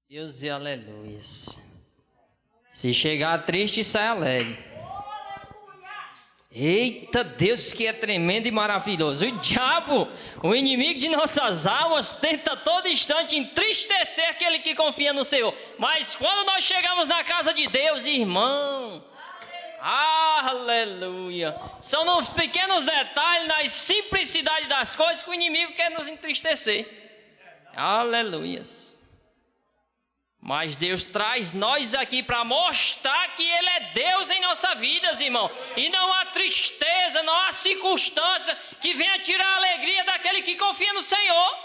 Deus e aleluias. Se chegar triste, sai alegre. Eita Deus, que é tremendo e maravilhoso. O diabo, o inimigo de nossas almas, tenta todo instante entristecer aquele que confia no Senhor. Mas quando nós chegamos na casa de Deus, irmão, aleluia, são nos pequenos detalhes, na simplicidade das coisas que o inimigo quer nos entristecer. Aleluias. Mas Deus traz nós aqui para mostrar que Ele é Deus em nossas vidas, irmão. E não há tristeza, não há circunstância que venha tirar a alegria daquele que confia no Senhor.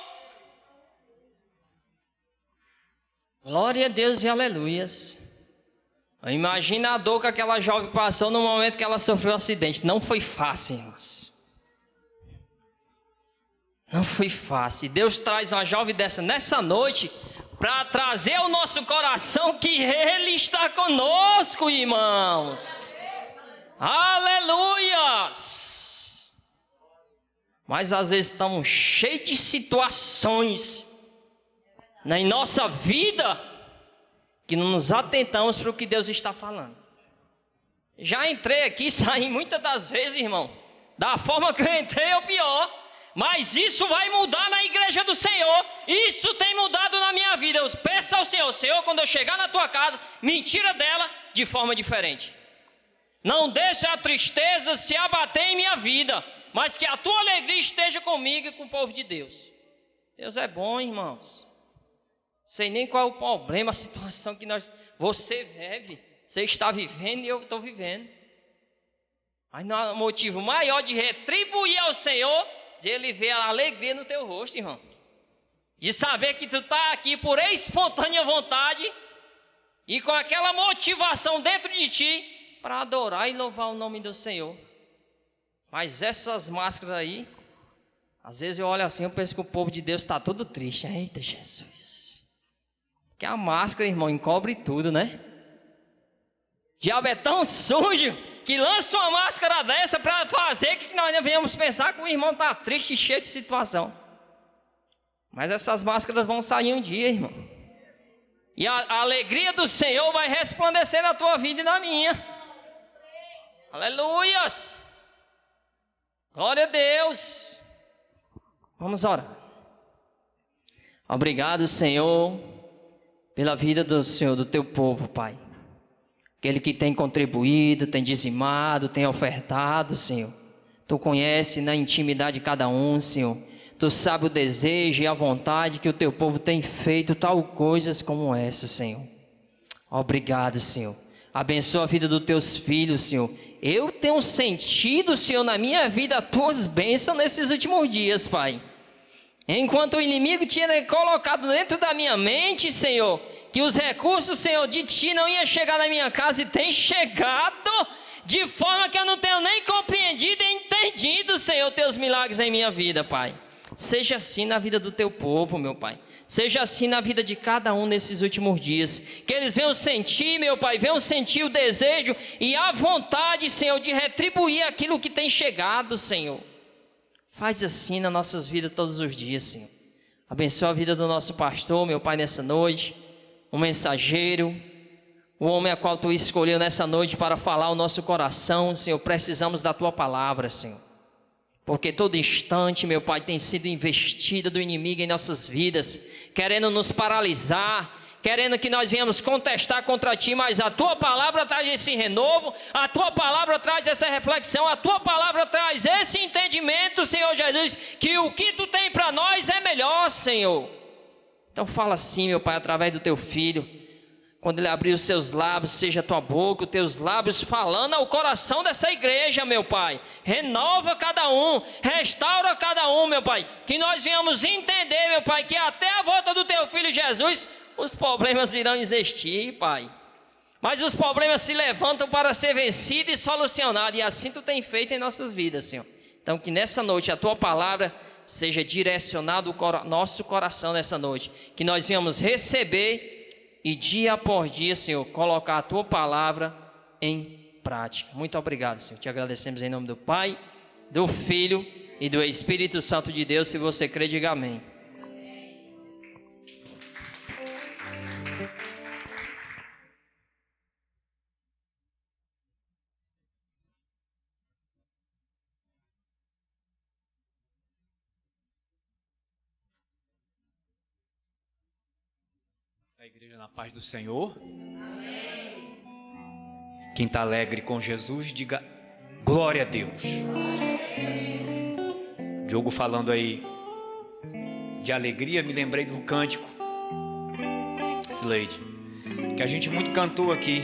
Glória a Deus e aleluias. Imagina a dor que aquela jovem passou no momento que ela sofreu um acidente. Não foi fácil, irmãos. Não foi fácil. Deus traz uma jovem dessa nessa noite para trazer ao nosso coração que Ele está conosco, irmãos. Aleluias! Mas às vezes estamos cheios de situações em nossa vida que não nos atentamos para o que Deus está falando. Já entrei aqui e saí muitas das vezes, irmão, da forma que eu entrei ou pior. Mas isso vai mudar na igreja do Senhor. Isso tem mudado na minha vida. Eu peço ao Senhor, Senhor, quando eu chegar na tua casa, me tira dela de forma diferente. Não deixe a tristeza se abater em minha vida, mas que a tua alegria esteja comigo e com o povo de Deus. Deus é bom, irmãos. Sei nem qual é o problema, a situação que você vive, você está vivendo e eu estou vivendo. Mas não há motivo maior de retribuir ao Senhor, de Ele ver a alegria no teu rosto, irmão. De saber que tu está aqui por espontânea vontade e com aquela motivação dentro de ti para adorar e louvar o nome do Senhor. Mas essas máscaras aí, às vezes eu olho assim, eu penso que o povo de Deus está todo triste. Eita Jesus. Porque a máscara, irmão, encobre tudo, né? O diabo é tão sujo que lança uma máscara dessa para fazer que nós devemos pensar que o irmão está triste e cheio de situação. Mas essas máscaras vão sair um dia, irmão. E a alegria do Senhor vai resplandecer na tua vida e na minha. Aleluias! Glória a Deus! Vamos orar. Obrigado, Senhor, pela vida do Senhor, do teu povo, Pai. Aquele que tem contribuído, tem dizimado, tem ofertado, Senhor. Tu conhece na intimidade de cada um, Senhor. Tu sabe o desejo e a vontade que o teu povo tem feito tal coisas como essa, Senhor. Obrigado, Senhor. Abençoa a vida dos teus filhos, Senhor. Eu tenho sentido, Senhor, na minha vida as tuas bênçãos nesses últimos dias, Pai. Enquanto o inimigo tinha colocado dentro da minha mente, Senhor, que os recursos, Senhor, de Ti não iam chegar na minha casa e tem chegado de forma que eu não tenho nem compreendido e entendido, Senhor, Teus milagres em minha vida, Pai. Seja assim na vida do Teu povo, meu Pai. Seja assim na vida de cada um nesses últimos dias. Que eles venham sentir, meu Pai, venham sentir o desejo e a vontade, Senhor, de retribuir aquilo que tem chegado, Senhor. Faz assim nas nossas vidas todos os dias, Senhor. Abençoa a vida do nosso pastor, meu Pai, nessa noite. Um mensageiro, o homem a qual Tu escolheu nessa noite para falar ao nosso coração, Senhor. Precisamos da Tua palavra, Senhor. Porque todo instante, meu Pai, tem sido investida do inimigo em nossas vidas, querendo nos paralisar, querendo que nós venhamos contestar contra Ti, mas a Tua palavra traz esse renovo, a Tua palavra traz essa reflexão, a Tua palavra traz esse entendimento, Senhor Jesus, que o que Tu tem para nós é melhor, Senhor. Então fala assim, meu Pai, através do Teu Filho. Quando Ele abrir os Seus lábios, seja a Tua boca, os Teus lábios falando ao coração dessa igreja, meu Pai. Renova cada um, restaura cada um, meu Pai. Que nós venhamos entender, meu Pai, que até a volta do Teu Filho Jesus, os problemas irão existir, Pai. Mas os problemas se levantam para ser vencidos e solucionados. E assim Tu tem feito em nossas vidas, Senhor. Então que nessa noite a Tua palavra seja direcionado ao nosso coração nessa noite. Que nós venhamos receber e dia por dia, Senhor, colocar a Tua palavra em prática. Muito obrigado, Senhor. Te agradecemos em nome do Pai, do Filho e do Espírito Santo de Deus. Se você crê, diga amém. A igreja na paz do Senhor. Amém. Quem está alegre com Jesus, diga glória a Deus. Diogo falando aí de alegria, me lembrei do cântico, Sileide, que a gente muito cantou aqui.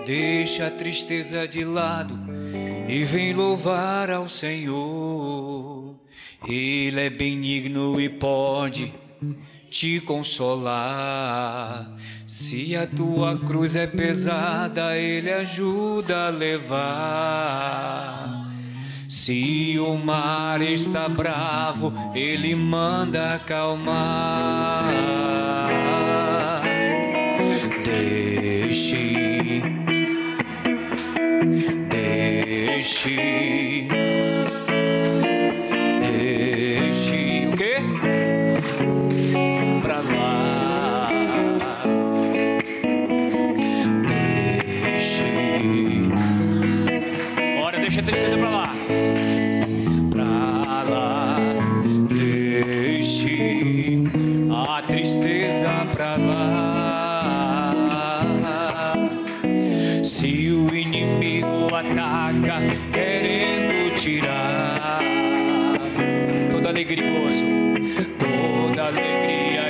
Deixa a tristeza de lado e vem louvar ao Senhor. Ele é benigno e pode te consolar. Se a tua cruz é pesada, Ele ajuda a levar. Se o mar está bravo, Ele manda acalmar. Deixe o quê? Pra lá. Deixa a tristeza pra lá. Deixe a tristeza pra lá. Se o inimigo ataca querendo tirar toda alegria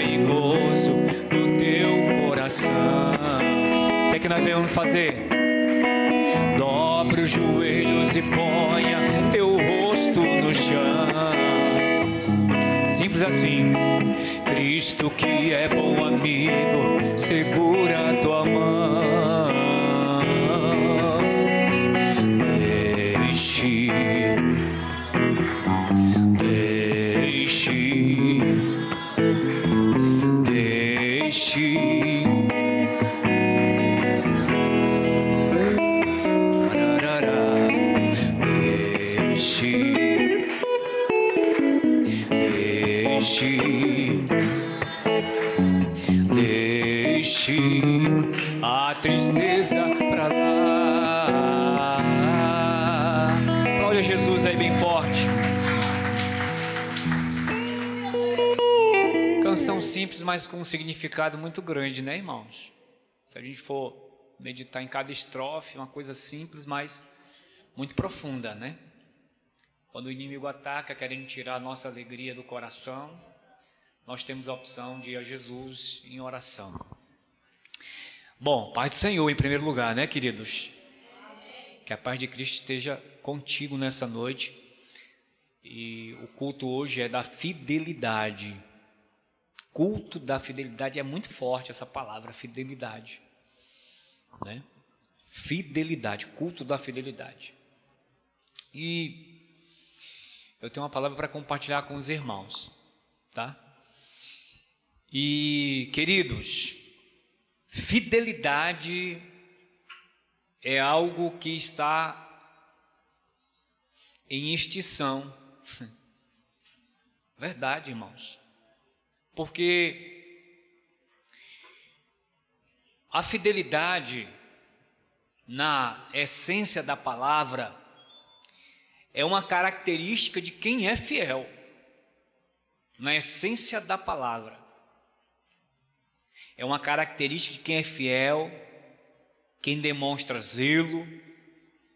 e gozo do teu coração, o que é que nós devemos fazer? Dobre os joelhos e ponha teu rosto no chão. Simples assim. Cristo que é bom amigo, segura a tua mão. Deixe a tristeza pra lá. Olha Jesus aí bem forte. Canção simples, mas com um significado muito grande, né, irmãos? Se a gente for meditar em cada estrofe, uma coisa simples, mas muito profunda, né? Quando o inimigo ataca querendo tirar a nossa alegria do coração, nós temos a opção de ir a Jesus em oração. Bom, paz do Senhor em primeiro lugar, né, queridos? Amém. Que a paz de Cristo esteja contigo nessa noite. E o culto hoje é da fidelidade. Culto da fidelidade, é muito forte essa palavra, fidelidade, né? Fidelidade, culto da fidelidade. E eu tenho uma palavra para compartilhar com os irmãos, tá? E, queridos, fidelidade é algo que está em extinção. Verdade, irmãos. Porque a fidelidade, na essência da palavra, é uma característica de quem é fiel. Na essência da palavra, é uma característica de quem é fiel, quem demonstra zelo,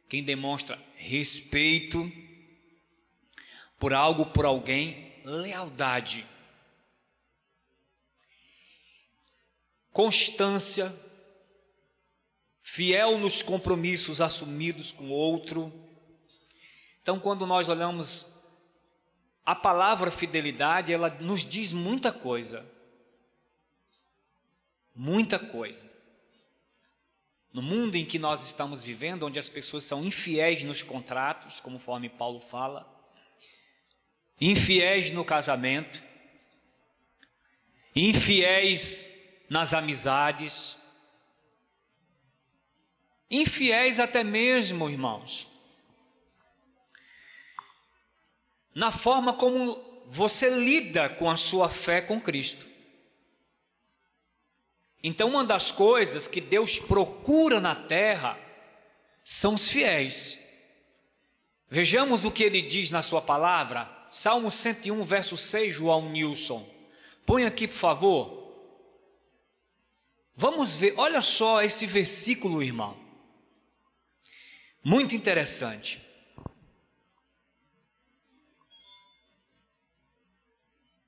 quem demonstra respeito por algo, por alguém, lealdade, constância, fiel nos compromissos assumidos com o outro. Então, quando nós olhamos a palavra fidelidade, ela nos diz muita coisa. Muita coisa. No mundo em que nós estamos vivendo, onde as pessoas são infiéis nos contratos, conforme Paulo fala, infiéis no casamento, infiéis nas amizades, infiéis até mesmo, irmãos, na forma como você lida com a sua fé com Cristo. Então, uma das coisas que Deus procura na terra são os fiéis. Vejamos o que ele diz na sua palavra, Salmo 101, verso 6, João Nilson. Põe aqui, por favor. Vamos ver, olha só esse versículo, irmão. Muito interessante.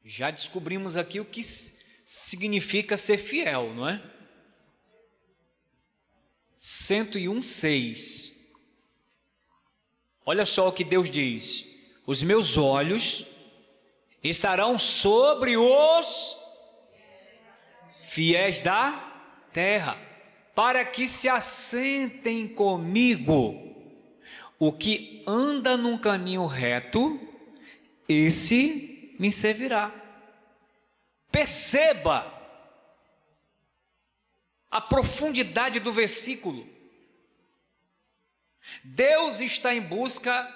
Já descobrimos aqui o que significa ser fiel, não é? 101:6. Olha só o que Deus diz: os meus olhos estarão sobre os fiéis da terra, para que se assentem comigo. O que anda num caminho reto, esse me servirá. Perceba a profundidade do versículo. Deus está em busca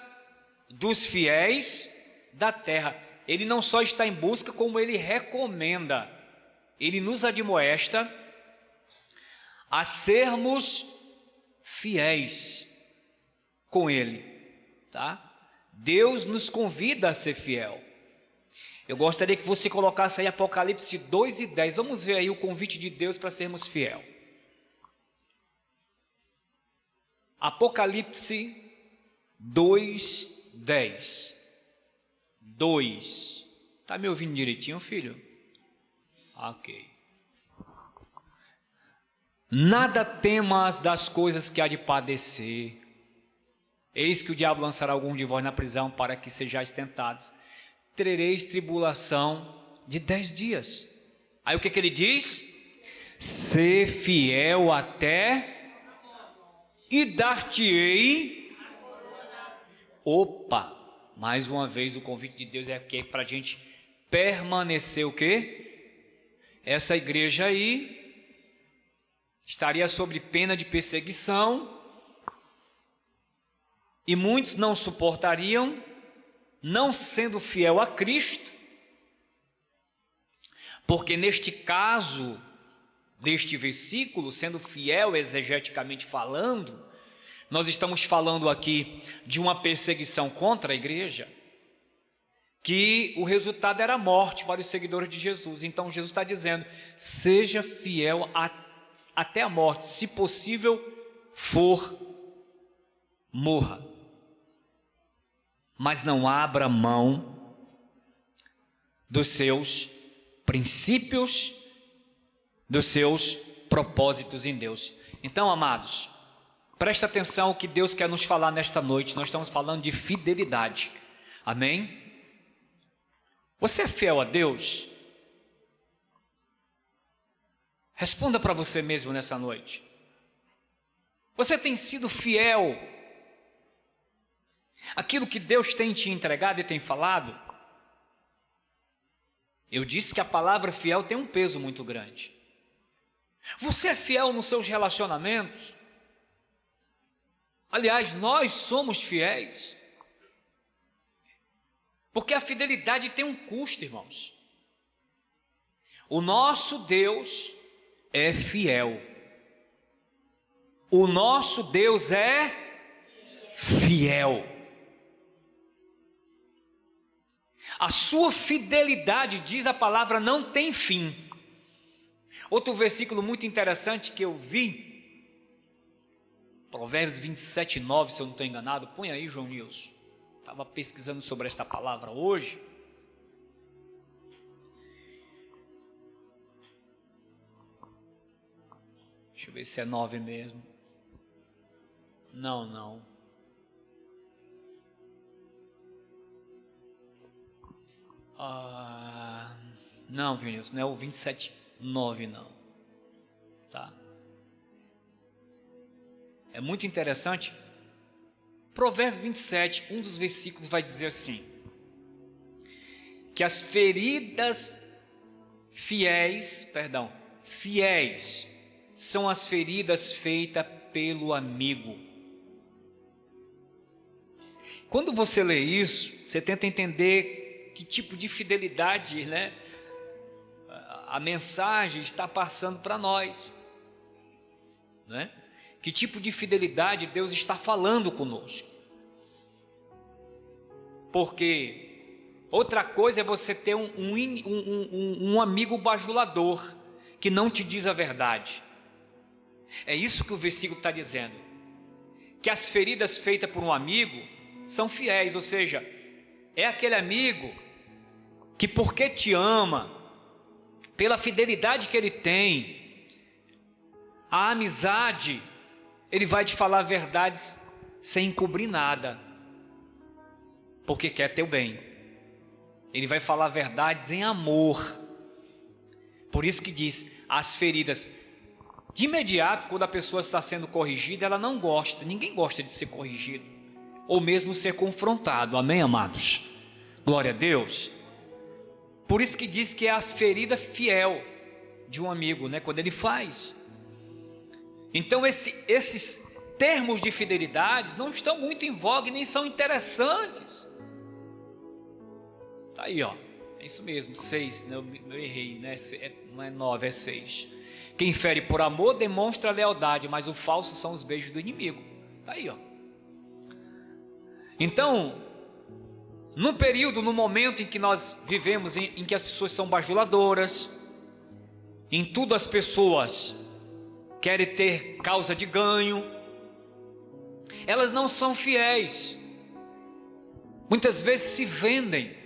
dos fiéis da terra. Ele não só está em busca, como ele recomenda, ele nos admoesta a sermos fiéis com ele, tá? Deus nos convida a ser fiel. Eu gostaria que você colocasse aí Apocalipse 2:10. Vamos ver aí o convite de Deus para sermos fiel. Apocalipse 2:10. 2. Tá me ouvindo direitinho, filho? Ok. Nada temas das coisas que há de padecer. Eis que o diabo lançará alguns de vós na prisão para que sejais tentados. Tereis tribulação de 10 dias. Aí o que ele diz? Ser fiel até e dar-te-ei. Opa! Mais uma vez o convite de Deus é que para a gente permanecer o quê? Essa igreja aí estaria sob pena de perseguição, e muitos não suportariam, não sendo fiel a Cristo, porque neste caso, deste versículo, sendo fiel exegeticamente falando, nós estamos falando aqui de uma perseguição contra a igreja, que o resultado era a morte para os seguidores de Jesus. Então Jesus está dizendo: seja fiel até a morte, se possível for, morra, mas não abra mão dos seus princípios, dos seus propósitos em Deus. Então, amados, presta atenção ao que Deus quer nos falar nesta noite. Nós estamos falando de fidelidade, amém? Você é fiel a Deus? Responda para você mesmo nessa noite. Você tem sido fiel àquilo que Deus tem te entregado e tem falado? Eu disse que a palavra fiel tem um peso muito grande. Você é fiel nos seus relacionamentos? Aliás, nós somos fiéis, porque a fidelidade tem um custo, irmãos. O nosso Deus é fiel. O nosso Deus é fiel. A sua fidelidade, diz a palavra, não tem fim. Outro versículo muito interessante que eu vi, Provérbios 27:9, se eu não estou enganado. Põe aí, João Nilson. Estava pesquisando sobre esta palavra hoje. Deixa eu ver se é 9 mesmo. Não. Não, Vinícius, não é o 27:9 não. Tá? É muito interessante. Provérbio 27, um dos versículos vai dizer assim: que as feridas fiéis são as feridas feitas pelo amigo. Quando você lê isso, você tenta entender que tipo de fidelidade, né, a mensagem está passando para nós, né? Que tipo de fidelidade Deus está falando conosco? Porque Outra coisa é você ter um amigo bajulador, que não te diz a verdade. É isso que o versículo está dizendo. Que as feridas feitas por um amigo são fiéis, ou seja, é aquele amigo que, porque te ama, pela fidelidade que ele tem, a amizade, ele vai te falar verdades sem encobrir nada, porque quer teu bem. Ele vai falar verdades em amor. Por isso que diz, as feridas, de imediato, quando a pessoa está sendo corrigida, ela não gosta, ninguém gosta de ser corrigido, ou mesmo ser confrontado, amém, amados? Glória a Deus. Por isso que diz que é a ferida fiel de um amigo, né? Quando ele faz. Então esses termos de fidelidade não estão muito em voga, nem são interessantes. Tá aí, ó, é isso mesmo, 6, né? Eu errei, né? Não é 9, é 6. Quem fere por amor demonstra lealdade, mas o falso são os beijos do inimigo. Tá aí, ó. Então, no período, no momento em que nós vivemos, em que as pessoas são bajuladoras, em tudo as pessoas querem ter causa de ganho, elas não são fiéis, muitas vezes se vendem.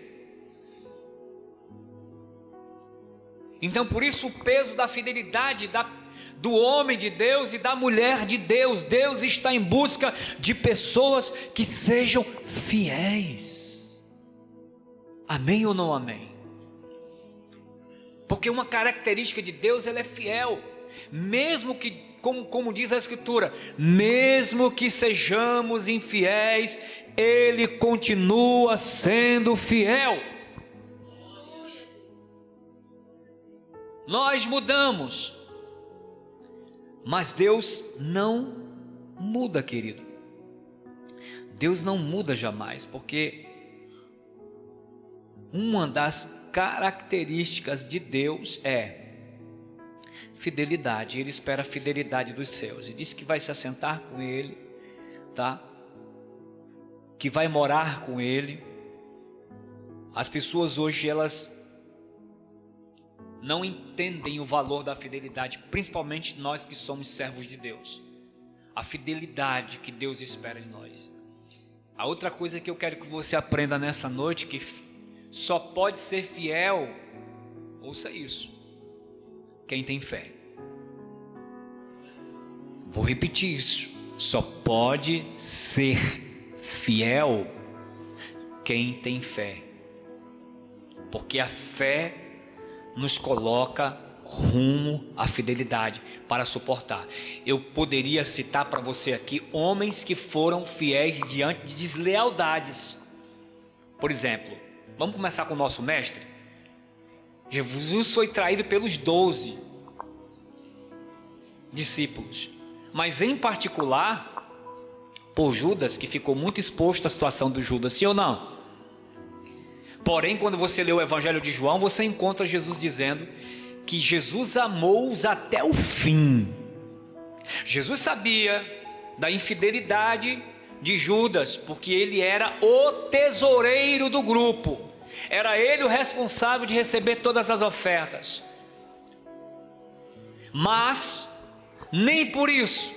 Então, por isso, o peso da fidelidade do homem de Deus e da mulher de Deus. Deus está em busca de pessoas que sejam fiéis. Amém ou não amém? Porque uma característica de Deus, ela é fiel. Mesmo que, como diz a Escritura, mesmo que sejamos infiéis, Ele continua sendo fiel. Nós mudamos, mas Deus não muda, querido. Deus não muda jamais, porque uma das características de Deus é fidelidade. Ele espera a fidelidade dos seus e disse que vai se assentar com Ele, tá? Que vai morar com Ele. As pessoas hoje, elas não entendem o valor da fidelidade, principalmente nós que somos servos de Deus. A fidelidade que Deus espera em nós. A outra coisa que eu quero que você aprenda nessa noite, que só pode ser fiel, ouça isso, quem tem fé. Vou repetir isso, só pode ser fiel quem tem fé, porque a fé nos coloca rumo à fidelidade para suportar. Eu poderia citar para você aqui homens que foram fiéis diante de deslealdades. Por exemplo, vamos começar com o nosso mestre. Jesus foi traído pelos 12 discípulos, mas em particular por Judas, que ficou muito exposto à situação do Judas, sim ou não? Porém, quando você lê o Evangelho de João, você encontra Jesus dizendo que Jesus amou-os até o fim. Jesus sabia da infidelidade de Judas, porque ele era o tesoureiro do grupo. Era ele o responsável de receber todas as ofertas. Mas, nem por isso,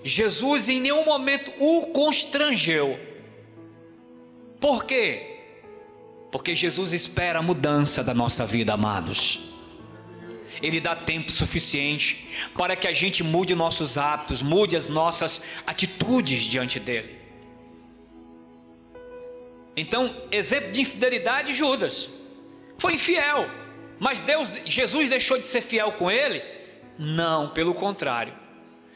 Jesus em nenhum momento o constrangeu. Por quê? Porque Jesus espera a mudança da nossa vida, amados. Ele dá tempo suficiente para que a gente mude nossos hábitos, mude as nossas atitudes diante dele. Então, exemplo de infidelidade, Judas foi infiel, mas Jesus deixou de ser fiel com ele? Não, pelo contrário.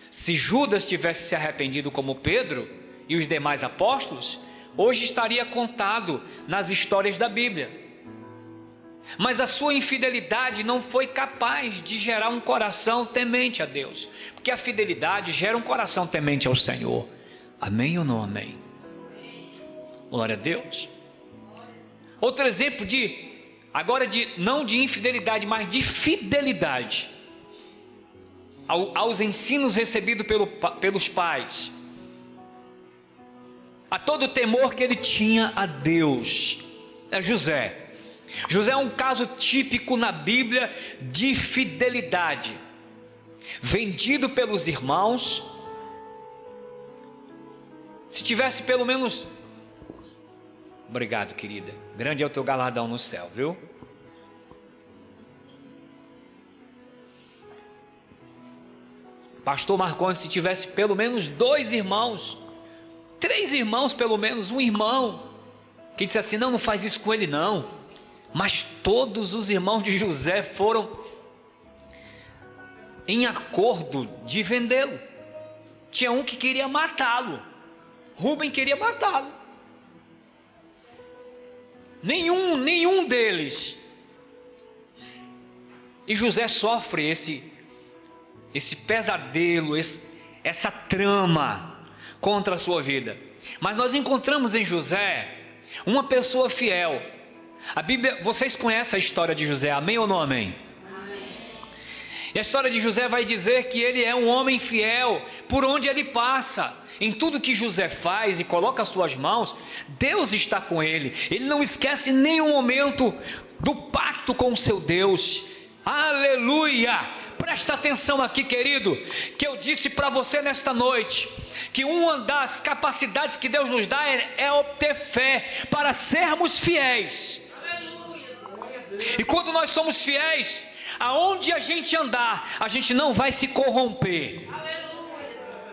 Se Judas tivesse se arrependido como Pedro e os demais apóstolos, hoje estaria contado nas histórias da Bíblia. Mas a sua infidelidade não foi capaz de gerar um coração temente a Deus, porque a fidelidade gera um coração temente ao Senhor. Amém ou não amém? Glória a Deus. Outro exemplo não de infidelidade, mas de fidelidade aos ensinos recebidos pelos pais, a todo o temor que ele tinha a Deus. é José. José é um caso típico na Bíblia de fidelidade. Vendido pelos irmãos. Se tivesse pelo menos... Obrigado, querida. Grande é o teu galardão no céu, viu? Pastor Marconi, se tivesse pelo menos 2 irmãos, 3 irmãos pelo menos, um irmão, que disse assim, não faz isso com ele não. Mas todos os irmãos de José foram em acordo de vendê-lo. Tinha um que queria matá-lo. Rubem queria matá-lo. Nenhum deles. E José sofre esse pesadelo, essa trama contra a sua vida. Mas nós encontramos em José uma pessoa fiel. A Bíblia, vocês conhecem a história de José, amém ou não amém? E a história de José vai dizer que ele é um homem fiel por onde ele passa. Em tudo que José faz e coloca as suas mãos, Deus está com ele. Ele não esquece em nenhum momento do pacto com o seu Deus. Aleluia! Presta atenção aqui, querido, que eu disse para você nesta noite, que uma das capacidades que Deus nos dá é obter fé para sermos fiéis. Aleluia. E quando nós somos fiéis, aonde a gente andar, a gente não vai se corromper. Aleluia.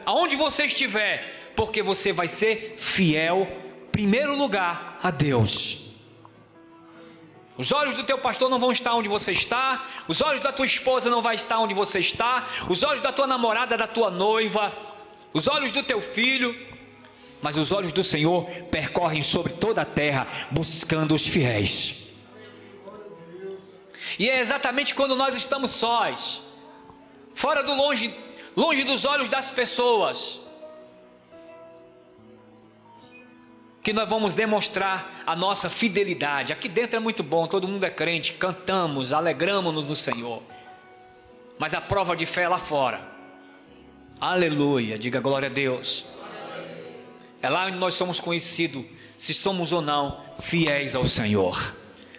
Aonde você estiver, porque você vai ser fiel, em primeiro lugar, a Deus. Os olhos do teu pastor não vão estar onde você está, os olhos da tua esposa não vão estar onde você está, os olhos da tua namorada, da tua noiva, os olhos do teu filho, mas os olhos do Senhor percorrem sobre toda a terra, buscando os fiéis. E é exatamente quando nós estamos sós, fora do longe dos olhos das pessoas, que nós vamos demonstrar a nossa fidelidade. Aqui dentro é muito bom, todo mundo é crente, cantamos, alegramos-nos no Senhor, mas a prova de fé é lá fora. Aleluia, diga glória a Deus. É lá onde nós somos conhecidos, se somos ou não fiéis ao Senhor.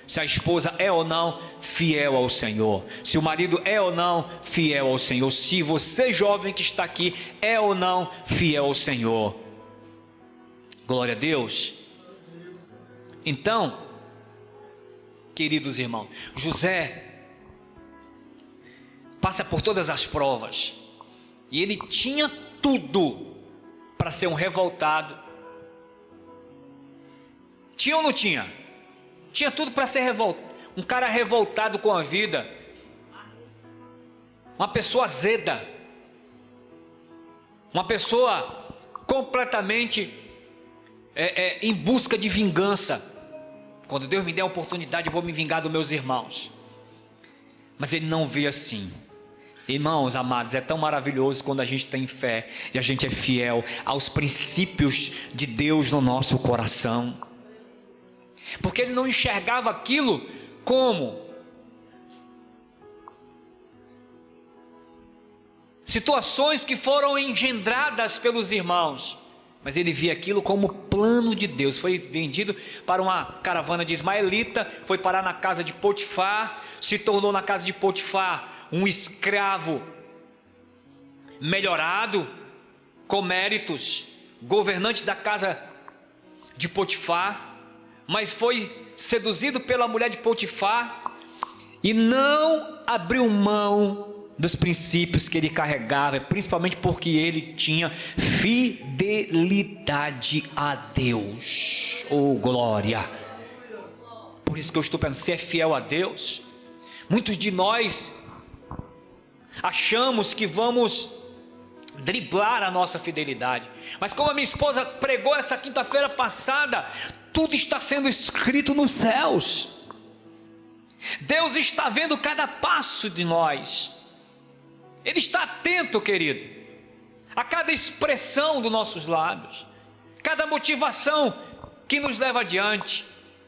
Se a esposa é ou não fiel ao Senhor, se o marido é ou não fiel ao Senhor, se você jovem que está aqui é ou não fiel ao Senhor. Glória a Deus. Então, queridos irmãos, José passa por todas as provas, e ele tinha tudo para ser um revoltado. Tinha ou não tinha? Tinha tudo para ser um cara revoltado com a vida, uma pessoa azeda, uma pessoa completamente em busca de vingança. Quando Deus me der a oportunidade, eu vou me vingar dos meus irmãos. Mas ele não vê assim. Irmãos amados, é tão maravilhoso quando a gente tem fé e a gente é fiel aos princípios de Deus no nosso coração, porque ele não enxergava aquilo como situações que foram engendradas pelos irmãos, mas ele via aquilo como plano de Deus. Foi vendido para uma caravana de ismaelita, foi parar na casa de Potifar, se tornou na casa de Potifar um escravo melhorado, com méritos, governante da casa de Potifar, mas foi seduzido pela mulher de Potifar e não abriu mão dos princípios que ele carregava, principalmente porque ele tinha fidelidade a Deus. Oh, glória! Por isso que eu estou pensando, ser fiel a Deus. Muitos de nós achamos que vamos driblar a nossa fidelidade, mas como a minha esposa pregou essa quinta-feira passada, tudo está sendo escrito nos céus. Deus está vendo cada passo de nós. Ele está atento, querido, a cada expressão dos nossos lábios, cada motivação que nos leva adiante.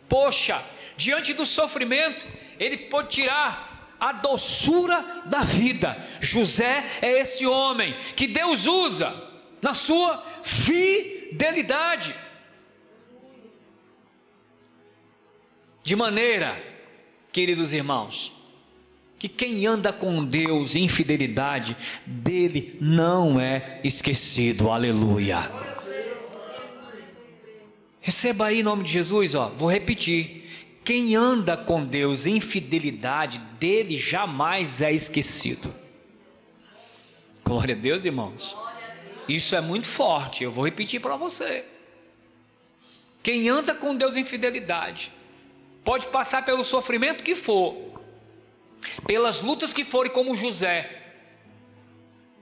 Poxa, diante do sofrimento, Ele pode tirar a doçura da vida. José é esse homem que Deus usa na sua fidelidade. De maneira, queridos irmãos, que quem anda com Deus em fidelidade, dele não é esquecido. Aleluia. Receba aí em nome de Jesus, vou repetir. Quem anda com Deus em fidelidade, dele jamais é esquecido. Glória a Deus, irmãos. Isso é muito forte, eu vou repetir para você. Quem anda com Deus em fidelidade, pode passar pelo sofrimento que for, pelas lutas que forem, como José,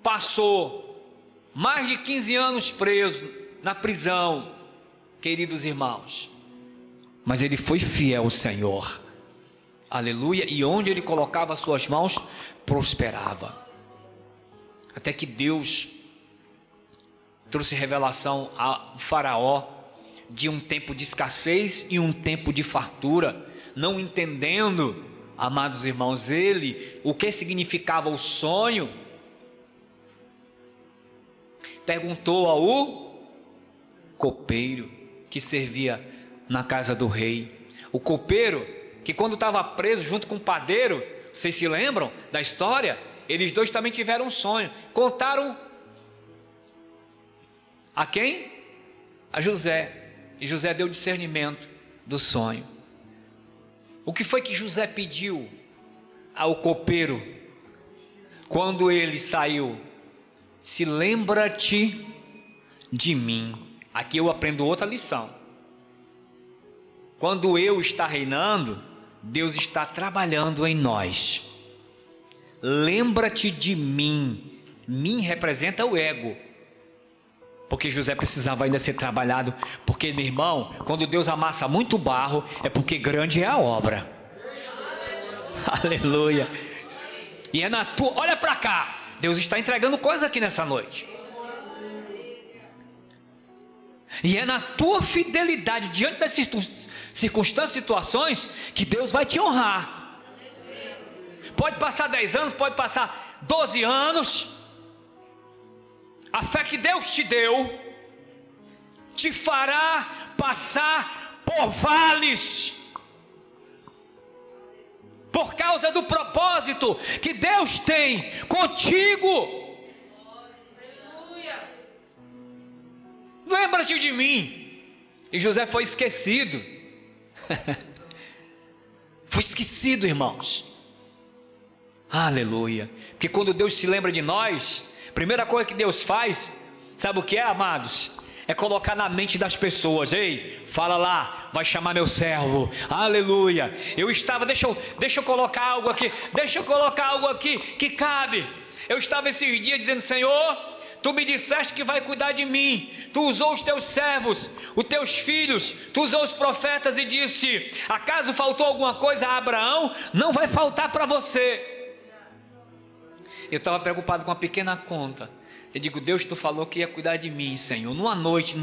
passou mais de 15 anos preso na prisão, queridos irmãos, mas ele foi fiel ao Senhor, aleluia, e onde ele colocava as suas mãos, prosperava, até que Deus trouxe revelação ao faraó, de um tempo de escassez e um tempo de fartura, não entendendo, amados irmãos, ele, o que significava o sonho, perguntou ao copeiro, que servia na casa do rei, o copeiro, que quando estava preso junto com o padeiro, vocês se lembram da história? Eles dois também tiveram um sonho, contaram a quem? A José, e José deu discernimento do sonho. O que foi que José pediu ao copeiro, quando ele saiu? Se lembra-te de mim. Aqui eu aprendo outra lição. Quando eu está reinando, Deus está trabalhando em nós. Lembra-te de mim. Mim representa o ego, porque José precisava ainda ser trabalhado, porque, meu irmão, quando Deus amassa muito barro, é porque grande é a obra. Aleluia. E é na tua, olha para cá, Deus está entregando coisa aqui nessa noite. E é na tua fidelidade diante das circunstâncias, situações, que Deus vai te honrar. Pode passar 10 anos, pode passar 12 anos. A fé que Deus te deu, te fará passar por vales, por causa do propósito que Deus tem contigo. Lembra-te de mim. E José foi esquecido. Foi esquecido, irmãos. Aleluia. Porque quando Deus se lembra de nós, primeira coisa que Deus faz, sabe o que é, amados? É colocar na mente das pessoas: ei, fala lá, vai chamar meu servo. Aleluia. Eu estava, deixa eu colocar algo aqui, que cabe. Eu estava esses dias dizendo: Senhor, Tu me disseste que vai cuidar de mim. Tu usou os teus servos, os teus filhos, tu usou os profetas e disse: acaso faltou alguma coisa a Abraão? Não vai faltar para você. Eu estava preocupado com uma pequena conta. Eu digo: Deus, Tu falou que ia cuidar de mim, Senhor, numa noite.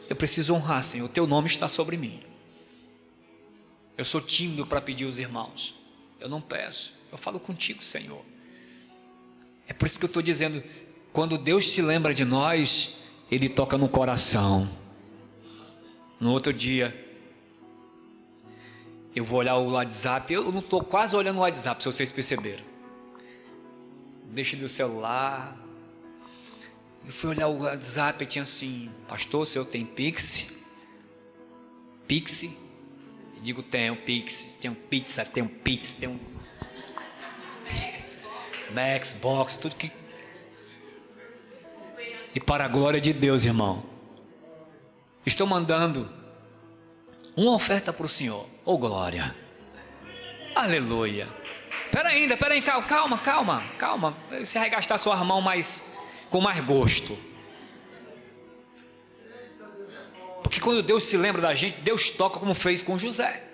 Eu preciso honrar, Senhor, Teu nome está sobre mim. Eu sou tímido para pedir aos irmãos. Eu não peço, eu falo contigo, Senhor. É por isso que eu estou dizendo, quando Deus se lembra de nós, Ele toca no coração. No outro dia, eu vou olhar o WhatsApp. Eu não estou quase olhando o WhatsApp, se vocês perceberam. Deixa do celular. Eu fui olhar o WhatsApp e tinha assim: pastor, o senhor tem Pix? Pix? Eu digo: tenho Pix, tenho pizza, tenho Pix, tenho Xbox, tudo que... E para a glória de Deus, irmão, estou mandando uma oferta para o Senhor. Oh, glória. Aleluia. Espera aí, calma. Você vai gastar sua mão com mais gosto. Porque quando Deus se lembra da gente, Deus toca como fez com José.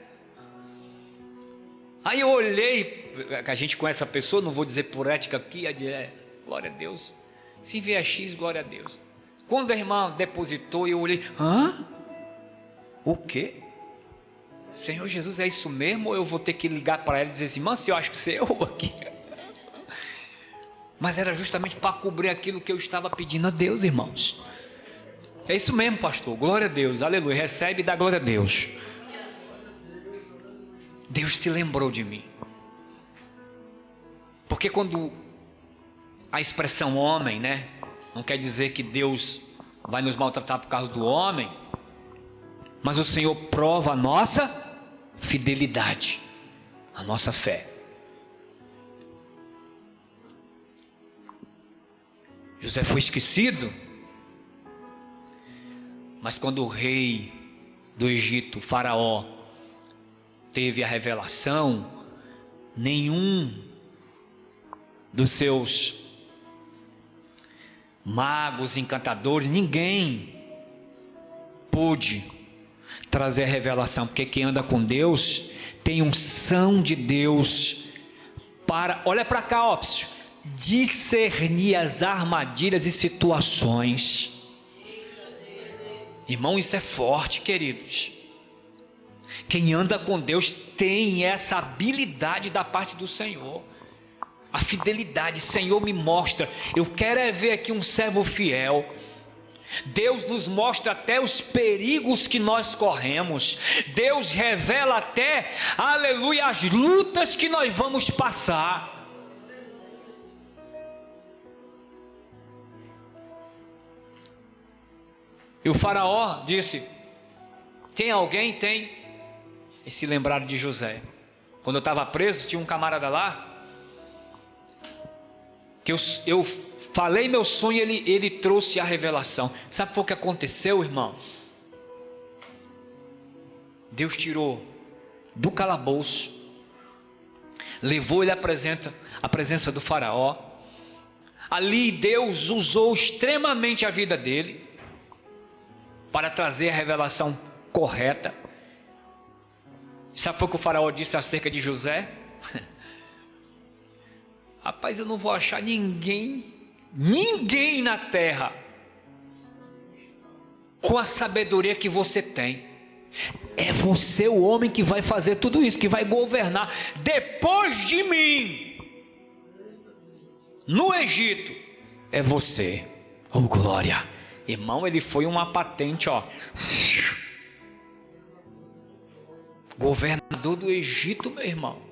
Aí eu olhei, a gente conhece a pessoa, não vou dizer por ética aqui, glória a Deus. Se vier X, glória a Deus. Quando a irmã depositou, eu olhei: hã? O quê? Senhor Jesus, é isso mesmo? Ou eu vou ter que ligar para ela e dizer assim: irmã, se eu acho que você errou aqui. Mas era justamente para cobrir aquilo que eu estava pedindo a Deus, irmãos. É isso mesmo, pastor. Glória a Deus. Aleluia. Recebe e dá glória a Deus. Deus se lembrou de mim. Porque quando a expressão homem, né, não quer dizer que Deus vai nos maltratar por causa do homem, mas o Senhor prova a nossa fidelidade, a nossa fé. José foi esquecido, mas quando o rei do Egito, Faraó, teve a revelação, nenhum dos seus magos, encantadores, ninguém pôde trazer a revelação, porque quem anda com Deus tem unção de Deus para, olha para cá, ó, discernir as armadilhas e situações. Irmão, isso é forte, queridos. Quem anda com Deus tem essa habilidade da parte do Senhor. A fidelidade, Senhor, me mostra. Eu quero é ver aqui um servo fiel. Deus nos mostra até os perigos que nós corremos. Deus revela até, aleluia, as lutas que nós vamos passar. E o faraó disse: tem alguém? Tem. E se lembraram de José. Quando eu estava preso, tinha um camarada lá, que eu falei meu sonho, ele trouxe a revelação. Sabe o que aconteceu, irmão? Deus tirou do calabouço, levou ele à presença do faraó. Ali Deus usou extremamente a vida dele para trazer a revelação correta. Sabe o que o faraó disse acerca de José? Rapaz, eu não vou achar ninguém na terra com a sabedoria que você tem. É você o homem que vai fazer tudo isso, que vai governar depois de mim no Egito. É você. Oh, glória. Irmão, ele foi uma patente, ó. Governador do Egito, meu irmão.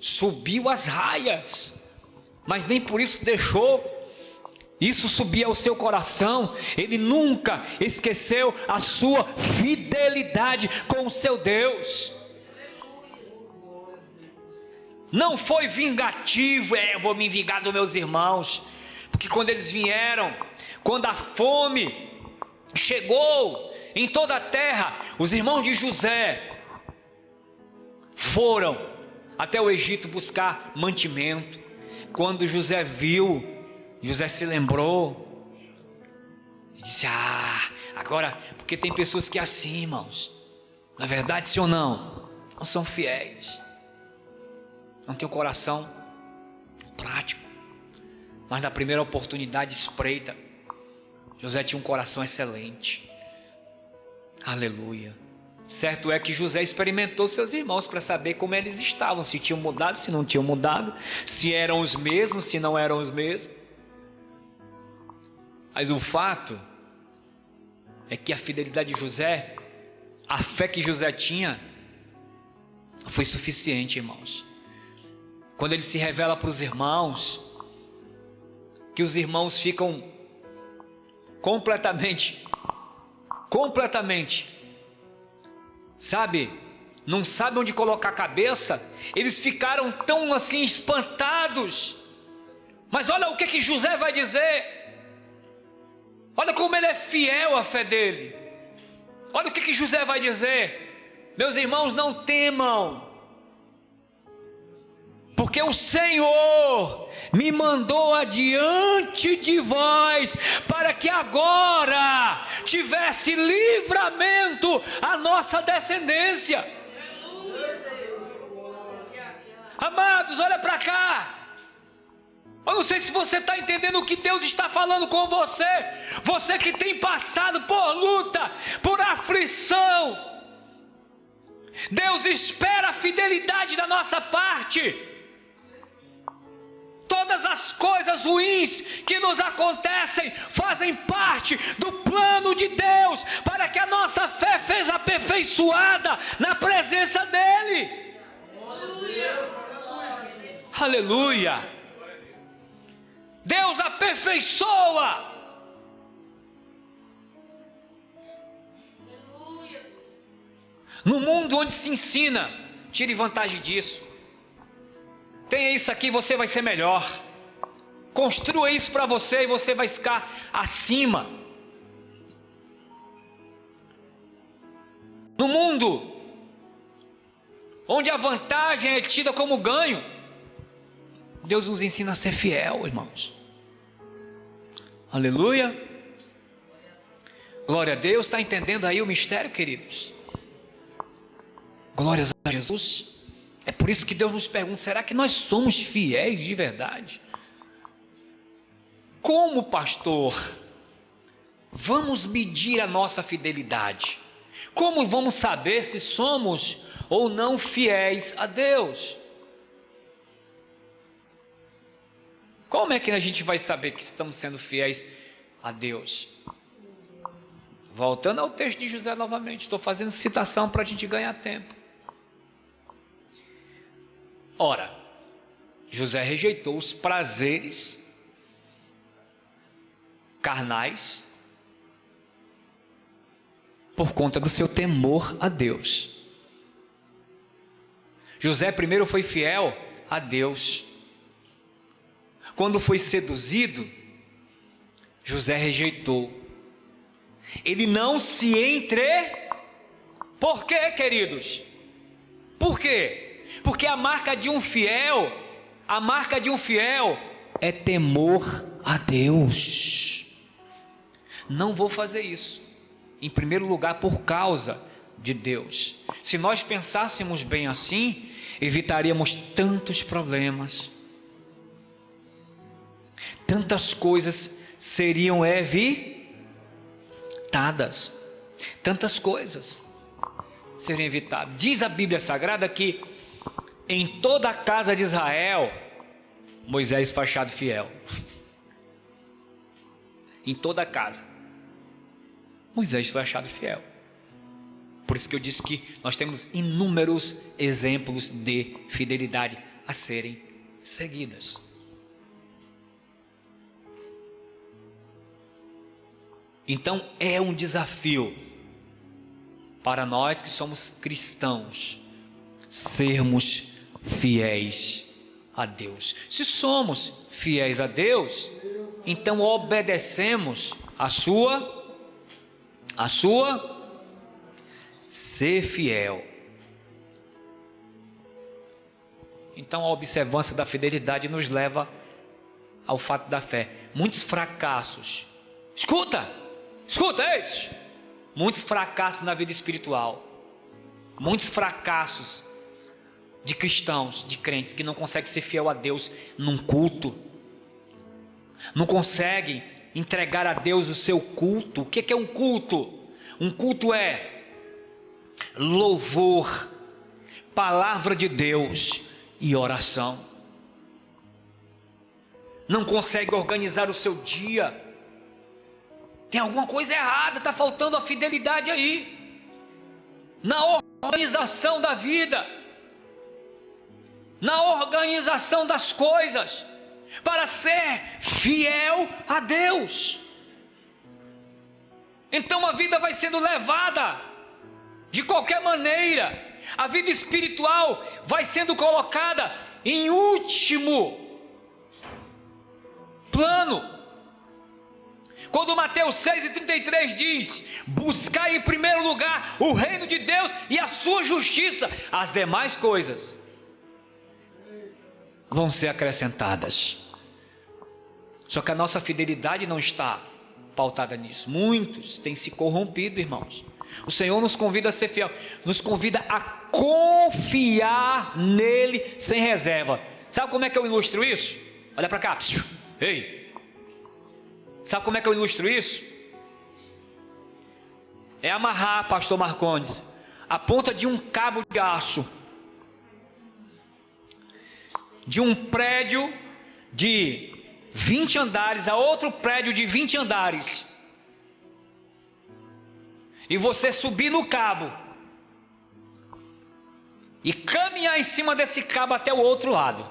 Subiu as raias, mas nem por isso deixou isso subir ao seu coração. Ele nunca esqueceu a sua fidelidade com o seu Deus. Não foi vingativo, eu vou me vingar dos meus irmãos, porque quando eles vieram, quando a fome chegou em toda a terra, os irmãos de José foram até o Egito buscar mantimento. Quando José viu, José se lembrou e disse: agora, porque tem pessoas que assim, irmãos, na verdade, sim ou não são fiéis, não tem o coração prático, mas na primeira oportunidade espreita. José tinha um coração excelente. Aleluia. Certo é que José experimentou seus irmãos para saber como eles estavam, se tinham mudado, se não tinham mudado, se eram os mesmos, se não eram os mesmos. Mas o fato é que a fidelidade de José, a fé que José tinha, foi suficiente, irmãos. Quando ele se revela para os irmãos, que os irmãos ficam completamente, sabe, não sabem onde colocar a cabeça. Eles ficaram tão assim espantados. Mas olha o que José vai dizer. Olha como ele é fiel à fé dele. Olha o que José vai dizer: meus irmãos, não temam, porque o Senhor me mandou adiante de vós, para que agora tivesse livramento a nossa descendência. Amados, olha para cá. Eu não sei se você está entendendo o que Deus está falando com você. Você que tem passado por luta, por aflição. Deus espera a fidelidade da nossa parte. todas as coisas ruins que nos acontecem fazem parte do plano de Deus, para que a nossa fé seja aperfeiçoada na presença dEle. Aleluia! Deus aperfeiçoa. No mundo onde se ensina, tire vantagem disso. Tenha isso aqui, você vai ser melhor. Construa isso para você e você vai ficar acima. No mundo onde a vantagem é tida como ganho, Deus nos ensina a ser fiel, irmãos. Aleluia. Glória a Deus. Está entendendo aí o mistério, queridos? Glórias a Jesus. É por isso que Deus nos pergunta: será que nós somos fiéis de verdade? Como pastor, vamos medir a nossa fidelidade? Como vamos saber se somos ou não fiéis a Deus? Como é que a gente vai saber que estamos sendo fiéis a Deus? Voltando ao texto de José novamente, estou fazendo citação para a gente ganhar tempo. Ora, José rejeitou os prazeres carnais por conta do seu temor a Deus. José primeiro foi fiel a Deus. Quando foi seduzido, José rejeitou. Ele não se Por quê, queridos? Por quê? Porque a marca de um fiel é temor a Deus. Não vou fazer isso. Em primeiro lugar, por causa de Deus. Se nós pensássemos bem assim, evitaríamos tantos problemas. Tantas coisas seriam evitadas. Tantas coisas seriam evitadas. Diz a Bíblia Sagrada que em toda a casa de Israel, Moisés foi achado fiel. Em toda a casa, Moisés foi achado fiel. Por isso que eu disse que nós temos inúmeros exemplos de fidelidade a serem seguidas. Então é um desafio para nós que somos cristãos sermos fiéis a Deus. Se somos fiéis a Deus, então obedecemos a sua ser fiel. Então a observância da fidelidade nos leva ao fato da fé. Muitos fracassos, escuta, eis, muitos fracassos na vida espiritual, muitos fracassos de cristãos, de crentes que não conseguem ser fiel a Deus num culto, não conseguem entregar a Deus o seu culto. O que é um culto? Um culto é louvor, palavra de Deus e oração. Não consegue organizar o seu dia. Tem alguma coisa errada, está faltando a fidelidade aí, na organização da vida, na organização das coisas, para ser fiel a Deus. Então a vida vai sendo levada de qualquer maneira, a vida espiritual vai sendo colocada em último plano. Quando Mateus 6,33 diz: buscai em primeiro lugar o reino de Deus e a sua justiça, as demais coisas vão ser acrescentadas. Só que a nossa fidelidade não está pautada nisso. Muitos têm se corrompido, irmãos. O Senhor nos convida a ser fiel, nos convida a confiar nele sem reserva. Sabe como é que eu ilustro isso? Olha para cá. Ei, sabe como é que eu ilustro isso? É amarrar, pastor Marcondes, a ponta de um cabo de aço de um prédio de 20 andares a outro prédio de 20 andares, e você subir no cabo e caminhar em cima desse cabo até o outro lado.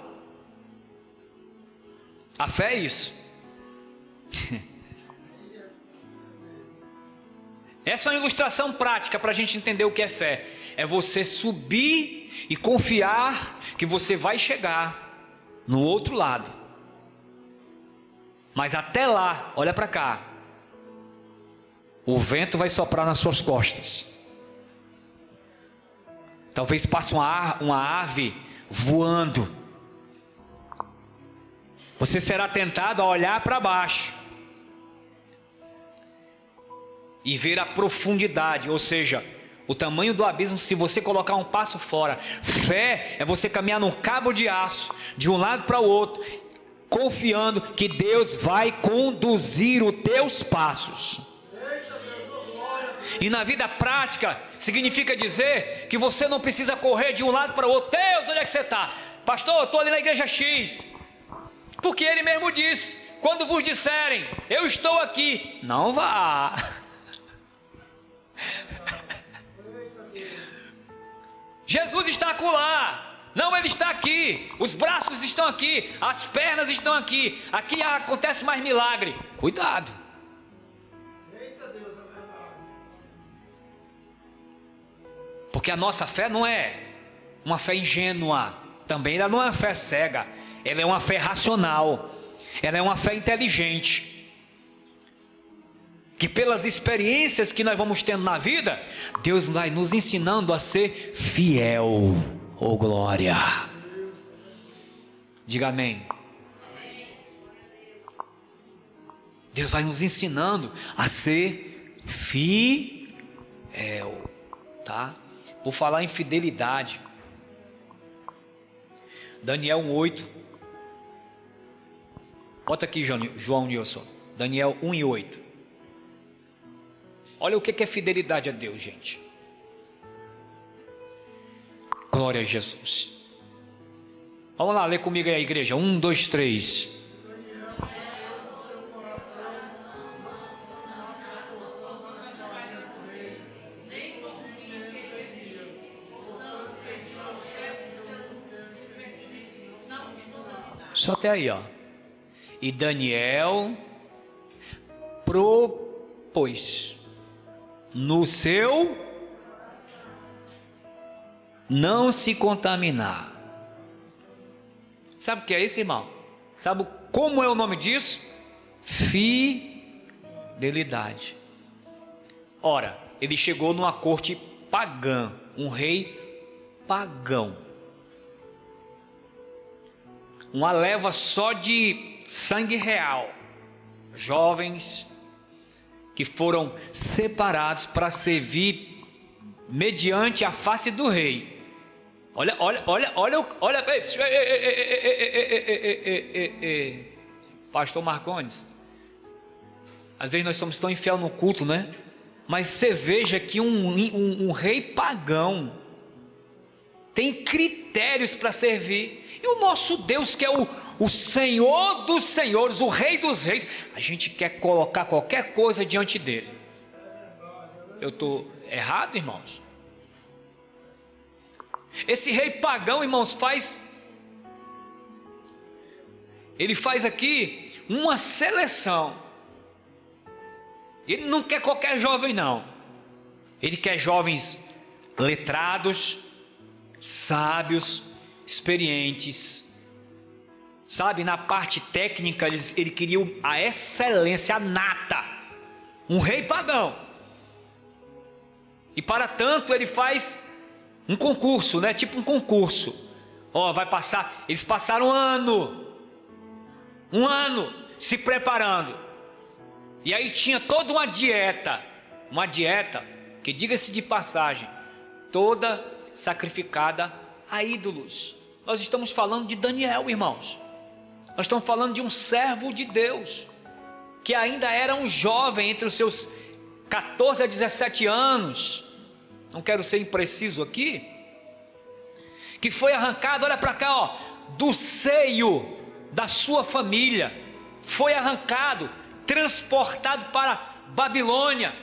A fé é isso. Essa é uma ilustração prática para a gente entender o que é fé. É você subir e confiar que você vai chegar no outro lado. Mas até lá, olha para cá, o vento vai soprar nas suas costas. Talvez passe uma ave voando. Você será tentado a olhar para baixo e ver a profundidade, ou seja, o tamanho do abismo se você colocar um passo fora. Fé é você caminhar num cabo de aço, de um lado para o outro, confiando que Deus vai conduzir os teus passos. E na vida prática, significa dizer que você não precisa correr de um lado para o outro. Deus, onde é que você está? Pastor, eu estou ali na igreja X. Porque Ele mesmo disse: quando vos disserem, eu estou aqui, não vá. Jesus está acolá. Não, Ele está aqui. Os braços estão aqui, as pernas estão aqui. Aqui acontece mais milagre. Cuidado. Porque a nossa fé não é uma fé ingênua. Também ela não é uma fé cega. Ela é uma fé racional. Ela é uma fé inteligente. Que pelas experiências que nós vamos tendo na vida, Deus vai nos ensinando a ser fiel. Oh glória. Diga amém. Deus vai nos ensinando a ser fiel. Tá? Vou falar em fidelidade. Daniel 1:8. Bota aqui, João Nilson. Daniel 1:8. Olha o que é fidelidade a Deus, gente. Glória a Jesus. Vamos lá, lê comigo aí a igreja. 1, 2, 3. Só até aí, ó. E Daniel propôs no seu não se contaminar. Sabe o que é isso, irmão? Sabe como é o nome disso? Fidelidade. Ora, ele chegou numa corte pagã, um rei pagão, uma leva só de sangue real, jovens que foram separados para servir mediante a face do rei. Olha, Pastor Marcondes, às vezes nós somos tão infiel no culto, né? Mas você veja que um rei pagão tem critérios para servir, e o nosso Deus, que é o Senhor dos senhores, o Rei dos reis, a gente quer colocar qualquer coisa diante dele. Eu estou errado, irmãos? Esse rei pagão, irmãos, ele faz aqui uma seleção. Ele não quer qualquer jovem, não. Ele quer jovens letrados, sábios, experientes. Sabe, na parte técnica ele queria a excelência, a nata. Um rei pagão. E para tanto ele faz um concurso, né? Tipo um concurso. Vai passar. Eles passaram um ano se preparando. E aí tinha toda uma dieta que, diga-se de passagem, toda sacrificada a ídolos. Nós estamos falando de Daniel, irmãos. Nós estamos falando de um servo de Deus, que ainda era um jovem, entre os seus 14 a 17 anos, não quero ser impreciso aqui, que foi arrancado, olha para cá, do seio da sua família, foi arrancado, transportado para Babilônia,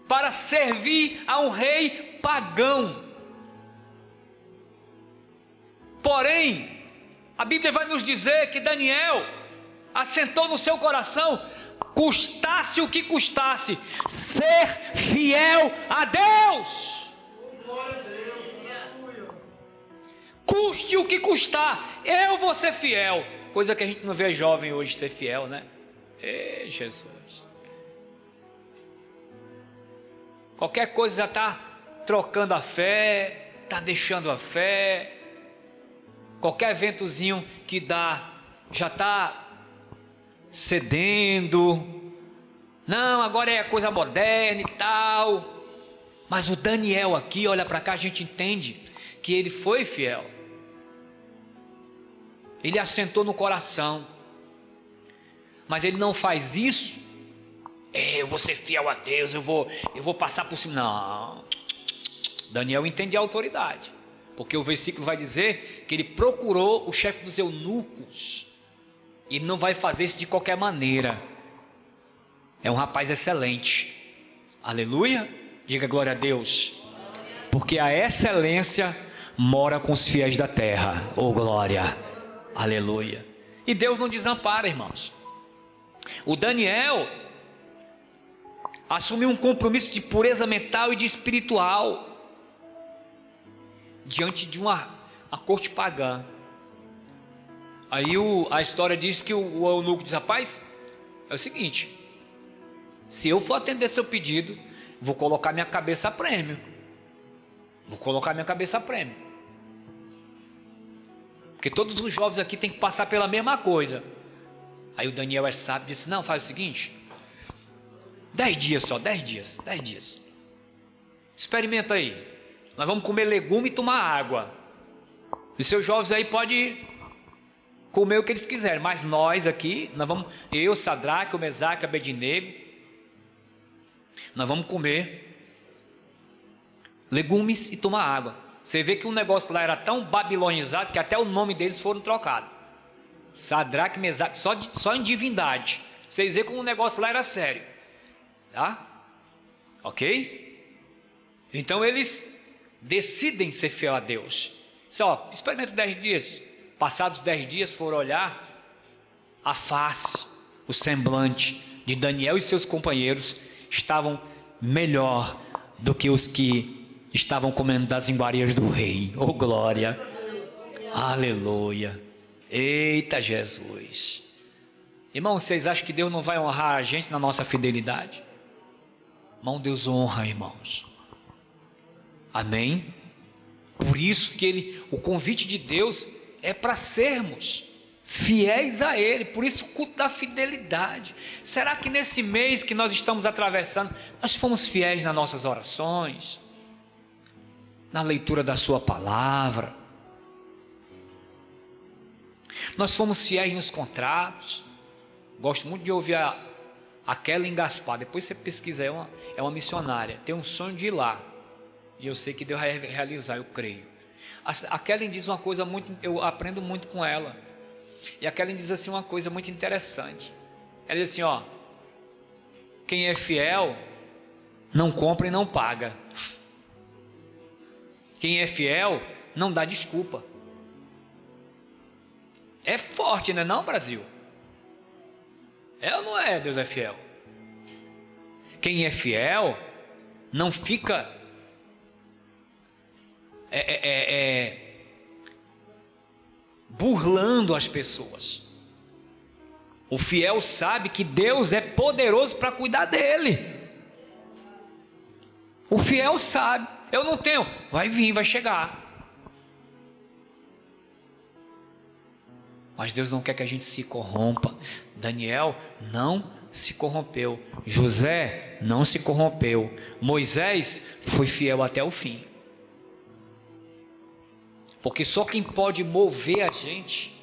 para servir a um rei pagão. Porém, a Bíblia vai nos dizer que Daniel assentou no seu coração, custasse o que custasse, ser fiel a Deus. Custe o que custar, eu vou ser fiel. Coisa que a gente não vê jovem hoje ser fiel, né? Ei, Jesus. Qualquer coisa já está trocando a fé, está deixando a fé. Qualquer ventozinho que dá, já está cedendo. Não, agora é coisa moderna e tal. Mas o Daniel aqui, olha para cá, a gente entende que ele foi fiel. Ele assentou no coração. Mas ele não faz isso. Eu vou ser fiel a Deus, eu vou passar por cima. Não. Daniel entende a autoridade. Porque o versículo vai dizer que ele procurou o chefe dos eunucos. E não vai fazer isso de qualquer maneira. É um rapaz excelente. Aleluia. Diga glória a Deus. Porque a excelência mora com os fiéis da terra. Oh glória. Aleluia. E Deus não desampara, irmãos. O Daniel assumiu um compromisso de pureza mental e de espiritual diante de a corte pagã. Aí a história diz que o eunuco diz: rapaz, é o seguinte, se eu for atender seu pedido, vou colocar minha cabeça a prêmio. Porque todos os jovens aqui têm que passar pela mesma coisa. Aí o Daniel é sábio, disse: não, faz o seguinte, 10 dias só, 10 dias. Experimenta aí. Nós vamos comer legume e tomar água. E seus jovens aí podem comer o que eles quiserem. Mas nós aqui, eu, Sadraque, o Mesaque, Abednego, nós vamos comer legumes e tomar água. Você vê que o negócio lá era tão babilonizado que até o nome deles foram trocados. Sadraque, Mesaque, só em divindade. Vocês veem como o negócio lá era sério. Tá? Ok? Então eles decidem ser fiel a Deus. Só, experimenta 10 dias. Passados 10 dias foram olhar a face, o semblante de Daniel e seus companheiros estavam melhor do que os que estavam comendo das iguarias do rei. Oh glória. Aleluia. Eita Jesus. Irmão, vocês acham que Deus não vai honrar a gente na nossa fidelidade? Irmão, Deus honra, irmãos. Amém? Por isso que o convite de Deus é para sermos fiéis a Ele. Por isso o culto da fidelidade. Será que nesse mês que nós estamos atravessando, nós fomos fiéis nas nossas orações, na leitura da sua palavra? Nós fomos fiéis nos contratos? Gosto muito de ouvir a Kellen Gaspar. Depois você pesquisa, é uma missionária, tem um sonho de ir lá. E eu sei que Deus vai realizar, eu creio. A Kellen diz uma coisa eu aprendo muito com ela. E a Kellen diz assim uma coisa muito interessante. Ela diz assim, quem é fiel não compra e não paga. Quem é fiel não dá desculpa. É forte, não é não, Brasil? É ou não é? Deus é fiel. Quem é fiel não fica burlando as pessoas. O fiel sabe que Deus é poderoso para cuidar dele. O fiel sabe, eu não tenho, vai vir, vai chegar. Mas Deus não quer que a gente se corrompa. Daniel não se corrompeu. José não se corrompeu. Moisés foi fiel até o fim. Porque só quem pode mover a gente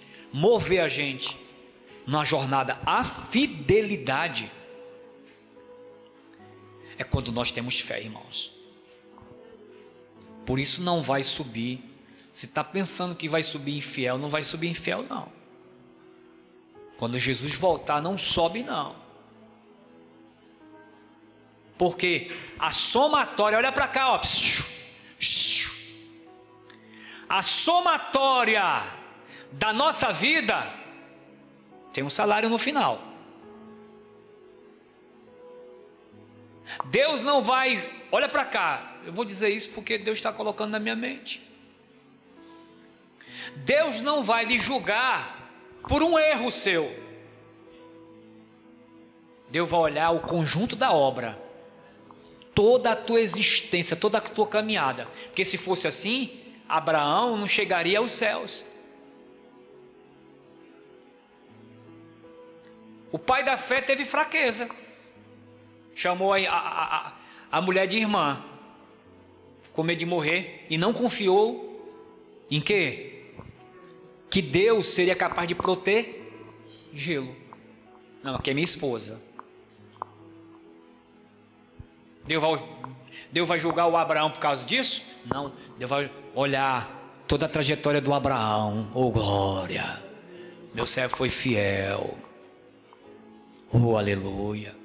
na jornada à fidelidade, é quando nós temos fé, irmãos. Por isso não vai subir. Se está pensando que vai subir infiel, não vai subir infiel, não. Quando Jesus voltar, não sobe não. Porque a somatória, olha para cá, ó. A somatória da nossa vida tem um salário no final. Deus não vai, olha para cá, eu vou dizer isso porque Deus está colocando na minha mente. Deus não vai lhe julgar por um erro seu. Deus vai olhar o conjunto da obra, toda a tua existência, toda a tua caminhada. Porque se fosse assim, Abraão não chegaria aos céus. O pai da fé teve fraqueza, chamou a mulher de irmã, com medo de morrer, e não confiou em quê? Que Deus seria capaz de protegê-lo. Não, aqui é minha esposa. Deus vai julgar o Abraão por causa disso? Não, Deus vai olhar toda a trajetória do Abraão. Oh glória, meu servo foi fiel. Oh aleluia.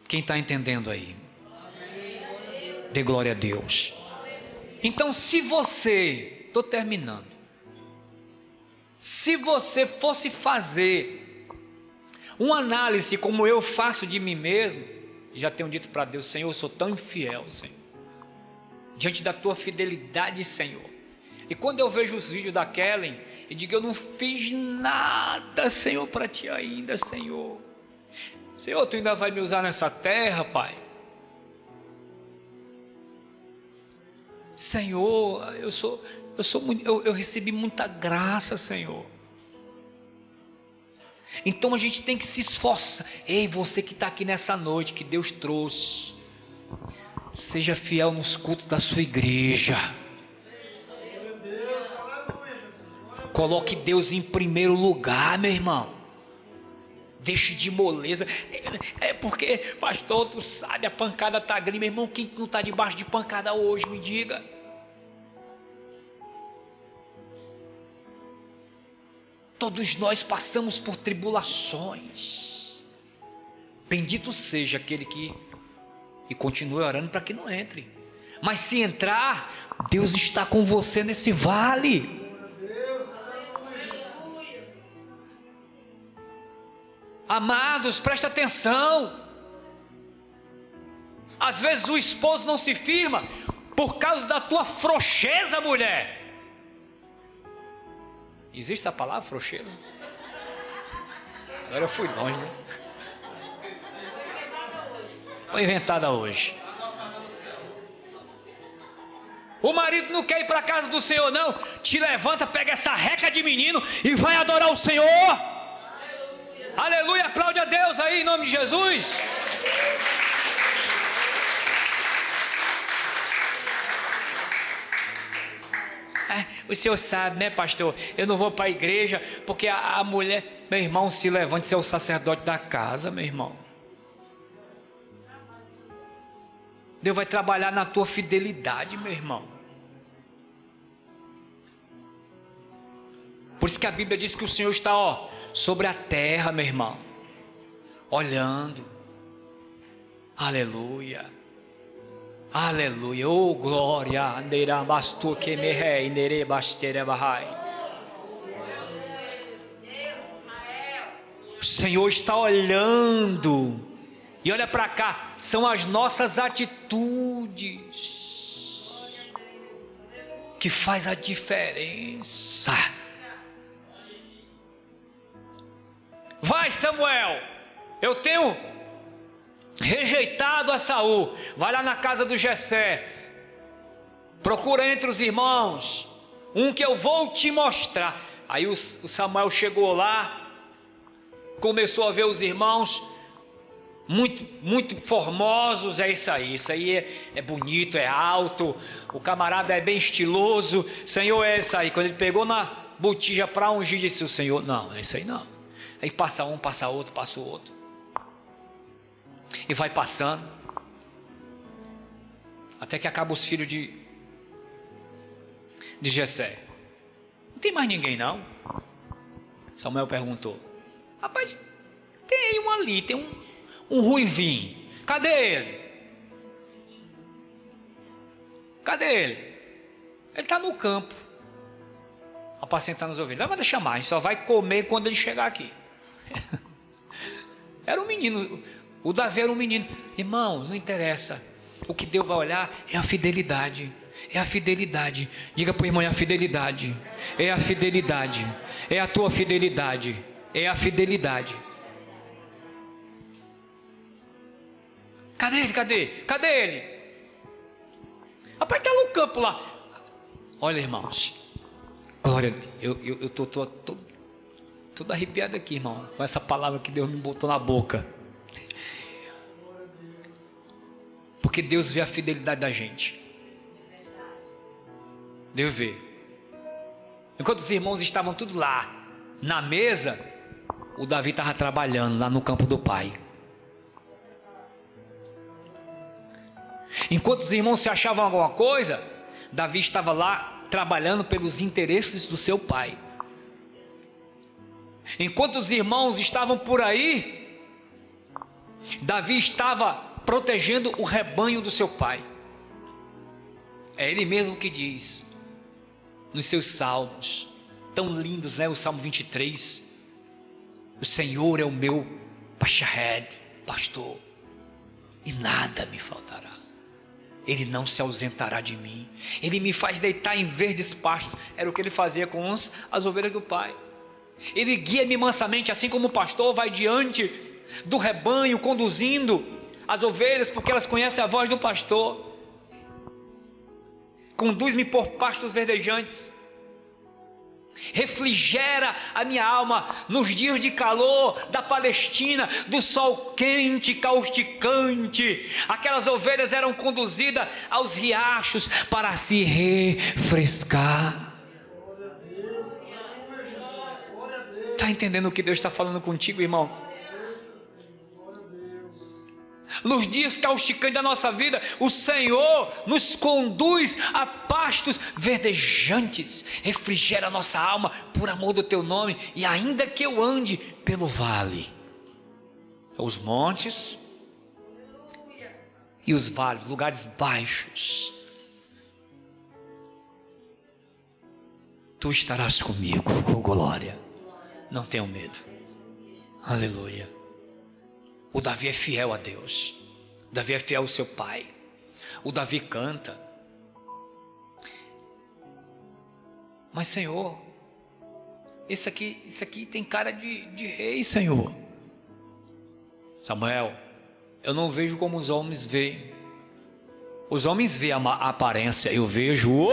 Quem está entendendo aí? Dê glória a Deus. Então se você, estou terminando, se você fosse fazer uma análise como eu faço de mim mesmo, já tenho dito para Deus: Senhor, eu sou tão infiel, Senhor, diante da tua fidelidade, Senhor. E quando eu vejo os vídeos da Kellen, eu digo: eu não fiz nada, Senhor, para ti ainda, Senhor. Senhor, tu ainda vai me usar nessa terra, Pai. Senhor, eu recebi muita graça, Senhor. Então a gente tem que se esforçar. Ei, você que está aqui nessa noite que Deus trouxe, seja fiel nos cultos da sua igreja. Coloque Deus em primeiro lugar, meu irmão. Deixe de moleza. É porque, pastor, tu sabe, a pancada está grande. Meu irmão, quem não está debaixo de pancada hoje, me diga. Todos nós passamos por tribulações. Bendito seja aquele que e continue orando para que não entre. Mas se entrar, Deus está com você nesse vale. Amados, presta atenção. Às vezes o esposo não se firma por causa da tua frouxeza, mulher. Existe essa palavra, frouxeza? Agora eu fui longe, né? Foi inventada hoje. O marido não quer ir para a casa do Senhor, não. Te levanta, pega essa reca de menino e vai adorar o Senhor. Aleluia, aplaude a Deus aí em nome de Jesus. O senhor sabe, né, pastor? Eu não vou para a igreja porque a mulher, meu irmão, se levante, você é o sacerdote da casa, meu irmão. Deus vai trabalhar na tua fidelidade, meu irmão. Por isso que a Bíblia diz que o Senhor está, sobre a terra, meu irmão, olhando. Aleluia. Aleluia. Oh glória. O Senhor está olhando. E olha para cá, são as nossas atitudes que faz a diferença. Vai, Samuel, eu tenho rejeitado a Saul. Vai lá na casa do Jessé, procura entre os irmãos um que eu vou te mostrar. Aí o Samuel chegou lá, começou a ver os irmãos muito formosos. É isso aí é bonito, é alto, o camarada é bem estiloso. Senhor, é isso aí. Quando ele pegou na botija para ungir, disse o Senhor: não, é isso aí não. Aí passa um, passa outro, passa o outro. E vai passando. Até que acaba os filhos de Jessé. Não tem mais ninguém não. Samuel perguntou. Rapaz, tem um ali, tem um ruivinho. Cadê ele? Cadê ele? Ele está no campo, apacentando as ovelhas. Vai mandar chamar, a gente só vai comer quando ele chegar aqui. Era um menino, o Davi era um menino. Irmãos, não interessa. O que Deus vai olhar é a fidelidade. É a fidelidade. Diga para o irmão, é a fidelidade. É a fidelidade. É a tua fidelidade. É a fidelidade. Cadê ele? Cadê ele? Rapaz, está no campo lá. Olha, irmãos. Glória, eu estou todo arrepiado aqui, irmão, com essa palavra que Deus me botou na boca. Porque Deus vê a fidelidade da gente. Deus vê. Enquanto os irmãos estavam tudo lá na mesa, o Davi estava trabalhando lá no campo do pai. Enquanto os irmãos se achavam alguma coisa, Davi estava lá trabalhando pelos interesses do seu pai. Enquanto os irmãos estavam por aí, Davi estava protegendo o rebanho do seu pai. É ele mesmo que diz nos seus salmos tão lindos, né? O Salmo 23: o Senhor é o meu pastor, e nada me faltará. Ele não se ausentará de mim. Ele me faz deitar em verdes pastos. Era o que ele fazia com as ovelhas do pai. Ele guia-me mansamente, assim como o pastor vai diante do rebanho, conduzindo as ovelhas, porque elas conhecem a voz do pastor. Conduz-me por pastos verdejantes. Refrigera a minha alma nos dias de calor da Palestina, do sol quente, causticante. Aquelas ovelhas eram conduzidas aos riachos para se refrescar. Está entendendo o que Deus está falando contigo, irmão? Nos dias causticantes da nossa vida, o Senhor nos conduz a pastos verdejantes, refrigera a nossa alma por amor do teu nome. E ainda que eu ande pelo vale, os montes e os vales, lugares baixos, tu estarás comigo, oh glória. Não tenho medo. Aleluia. O Davi é fiel a Deus. O Davi é fiel ao seu pai. O Davi canta. Mas Senhor, isso aqui tem cara de rei, Senhor. Samuel, eu não vejo como os homens veem. Os homens veem a aparência, eu vejo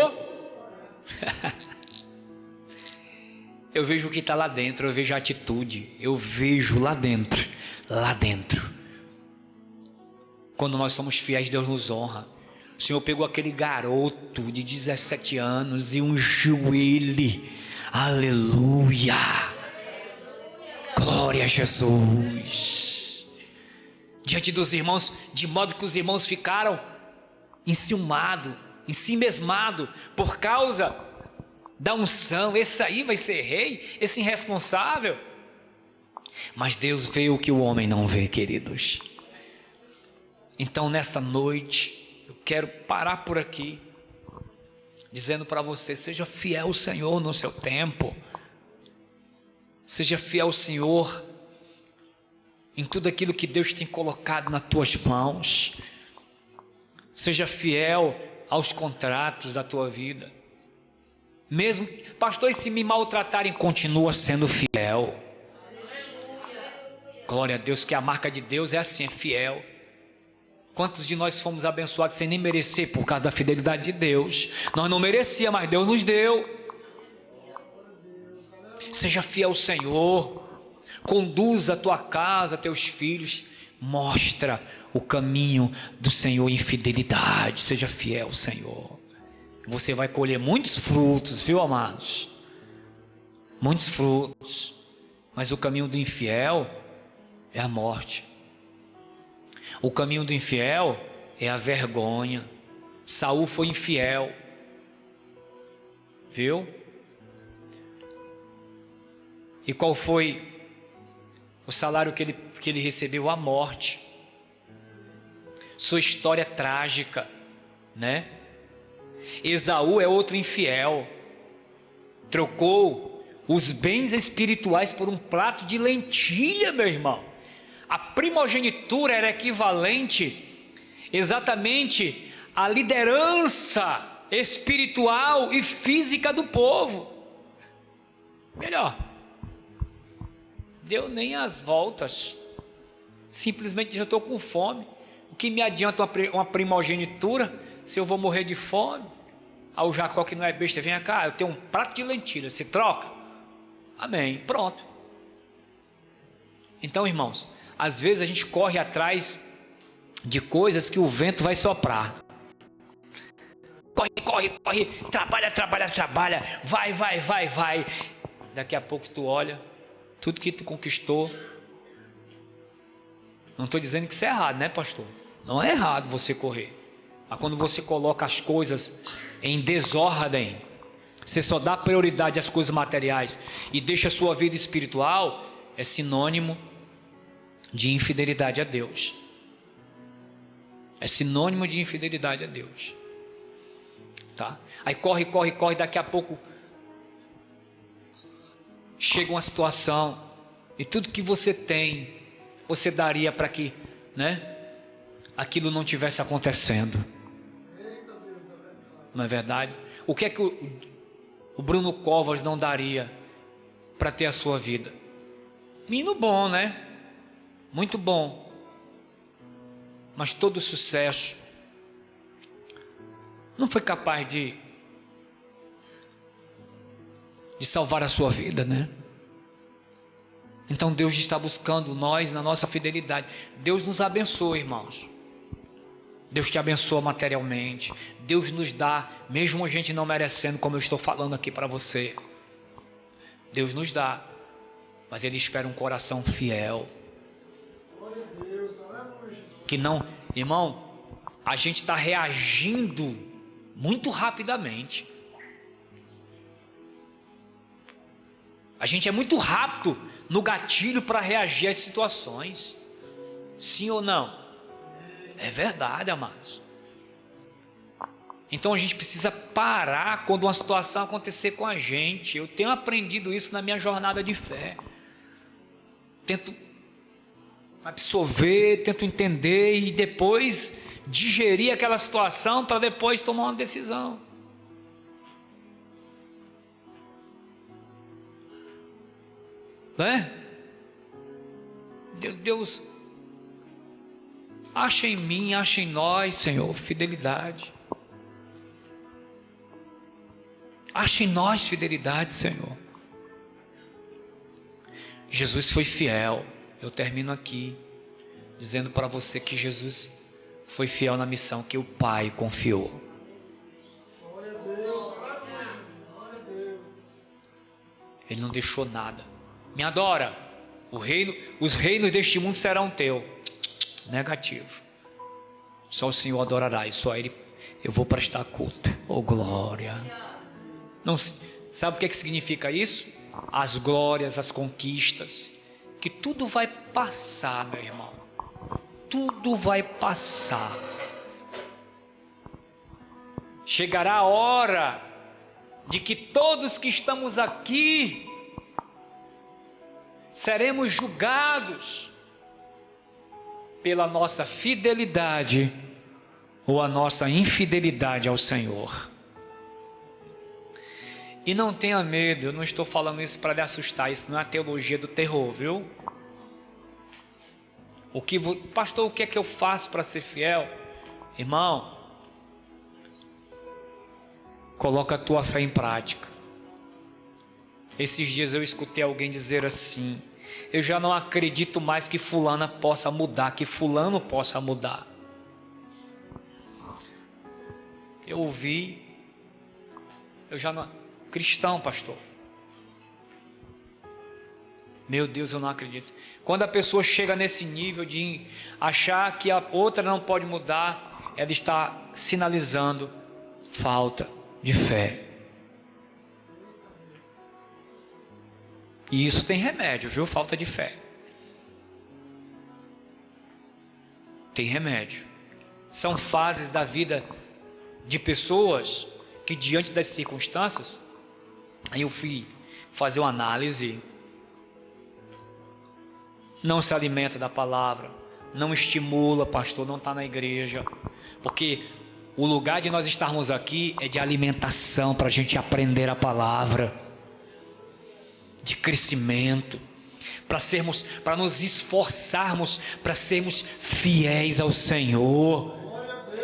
eu vejo o que está lá dentro, eu vejo a atitude, eu vejo lá dentro. Quando nós somos fiéis, Deus nos honra. O Senhor pegou aquele garoto de 17 anos e ungiu ele. Aleluia. Glória a Jesus. Diante dos irmãos, de modo que os irmãos ficaram enciumados, ensimesmados, por causa da unção. Esse aí vai ser rei, esse irresponsável. Mas Deus vê o que o homem não vê, queridos. Então nesta noite eu quero parar por aqui, dizendo para você: seja fiel ao Senhor no seu tempo. Seja fiel ao Senhor em tudo aquilo que Deus tem colocado nas tuas mãos. Seja fiel aos contratos da tua vida. Mesmo, pastor, e se me maltratarem, continua sendo fiel. Glória a Deus, que a marca de Deus é assim, é fiel. Quantos de nós fomos abençoados sem nem merecer por causa da fidelidade de Deus? Nós não merecíamos, mas Deus nos deu. Seja fiel ao Senhor. Conduza a tua casa, teus filhos. Mostra o caminho do Senhor em fidelidade. Seja fiel ao Senhor. Você vai colher muitos frutos, viu, amados? Muitos frutos. Mas o caminho do infiel é a morte. O caminho do infiel é a vergonha. Saul foi infiel, viu? E qual foi o salário que ele recebeu? A morte. Sua história trágica, né? Esaú é outro infiel. Trocou os bens espirituais por um prato de lentilha, meu irmão. A primogenitura era equivalente exatamente à liderança espiritual e física do povo. Melhor, deu nem as voltas, simplesmente já estou com fome. O que me adianta uma primogenitura se eu vou morrer de fome? Aí o Jacó, que não é besta, vem cá, eu tenho um prato de lentilha, se troca? Amém, pronto. Então, irmãos, às vezes a gente corre atrás de coisas que o vento vai soprar. Corre, trabalha, vai. Daqui a pouco tu olha, tudo que tu conquistou. Não estou dizendo que isso é errado, né, pastor? Não é errado você correr. Mas quando você coloca as coisas em desordem, você só dá prioridade às coisas materiais e deixa a sua vida espiritual, é sinônimo de infidelidade a Deus. É sinônimo de infidelidade a Deus. Tá? Aí corre, daqui a pouco chega uma situação e tudo que você tem, você daria para que, né, aquilo não tivesse acontecendo. Não é verdade? O que é que o Bruno Covas não daria para ter a sua vida? Menino bom, né? Muito bom. Mas todo sucesso não foi capaz de salvar a sua vida, né? Então Deus está buscando nós na nossa fidelidade. Deus nos abençoa, irmãos. Deus te abençoa materialmente. Deus nos dá, mesmo a gente não merecendo, como eu estou falando aqui para você. Deus nos dá, mas Ele espera um coração fiel. Que não, irmão, a gente está reagindo muito rapidamente. A gente é muito rápido no gatilho para reagir às situações. Sim ou não? É verdade, amados. Então a gente precisa parar quando uma situação acontecer com a gente. Eu tenho aprendido isso na minha jornada de fé. Tento absorver, tento entender e depois digerir aquela situação para depois tomar uma decisão. Não é? Deus, acha em mim, acha em nós, Senhor, fidelidade. Acha em nós fidelidade, Senhor. Jesus foi fiel. Eu termino aqui dizendo para você que Jesus foi fiel na missão que o Pai confiou. Ele não deixou nada. Me adora. Os reinos deste mundo serão teu. Negativo. Só o Senhor adorará e só Ele eu vou prestar culto. Oh glória. Não, sabe o que significa isso? As glórias, as conquistas, que tudo vai passar, meu irmão. Tudo vai passar. Chegará a hora de que todos que estamos aqui seremos julgados pela nossa fidelidade ou a nossa infidelidade ao Senhor. E não tenha medo, eu não estou falando isso para lhe assustar, isso não é a teologia do terror, viu? Pastor, o que é que eu faço para ser fiel? Irmão, coloca a tua fé em prática. Esses dias eu escutei alguém dizer assim: eu já não acredito mais que fulana possa mudar, que fulano possa mudar. Eu ouvi, eu já não... Cristão, pastor. Meu Deus, eu não acredito. Quando a pessoa chega nesse nível de achar que a outra não pode mudar, ela está sinalizando falta de fé. E isso tem remédio, viu? Falta de fé. Tem remédio. São fases da vida de pessoas que, diante das circunstâncias, aí eu fui fazer uma análise, não se alimenta da palavra, não estimula, pastor, não está na igreja, porque o lugar de nós estarmos aqui é de alimentação, para a gente aprender a palavra, de crescimento, para nos esforçarmos, para sermos fiéis ao Senhor,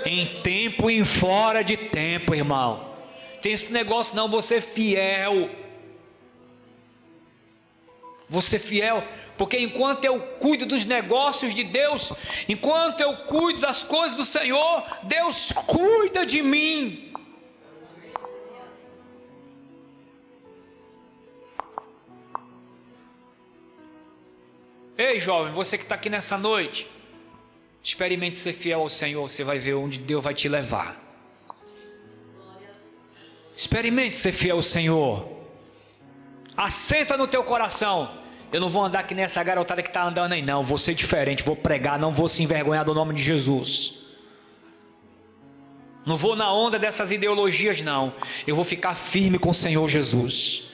em tempo e em fora de tempo, irmão. Tem esse negócio não, você fiel, porque enquanto eu cuido dos negócios de Deus, enquanto eu cuido das coisas do Senhor, Deus cuida de mim. Ei, jovem, você que está aqui nessa noite, experimente ser fiel ao Senhor, você vai ver onde Deus vai te levar. Experimente ser fiel ao Senhor. Assenta no teu coração: eu não vou andar que nessa garotada que está andando aí não, vou ser diferente, vou pregar, não vou se envergonhar do nome de Jesus. Não vou na onda dessas ideologias não, eu vou ficar firme com o Senhor Jesus.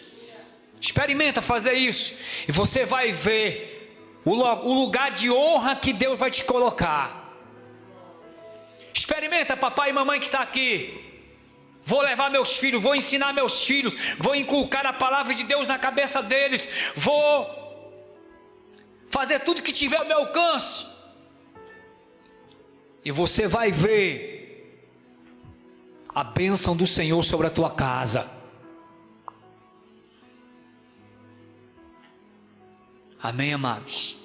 Experimenta fazer isso, e você vai ver o lugar de honra que Deus vai te colocar. Experimenta, papai e mamãe que está aqui. Vou levar meus filhos, vou ensinar meus filhos, vou inculcar a palavra de Deus na cabeça deles, vou fazer tudo que tiver ao meu alcance, e você vai ver a bênção do Senhor sobre a tua casa. Amém, amados?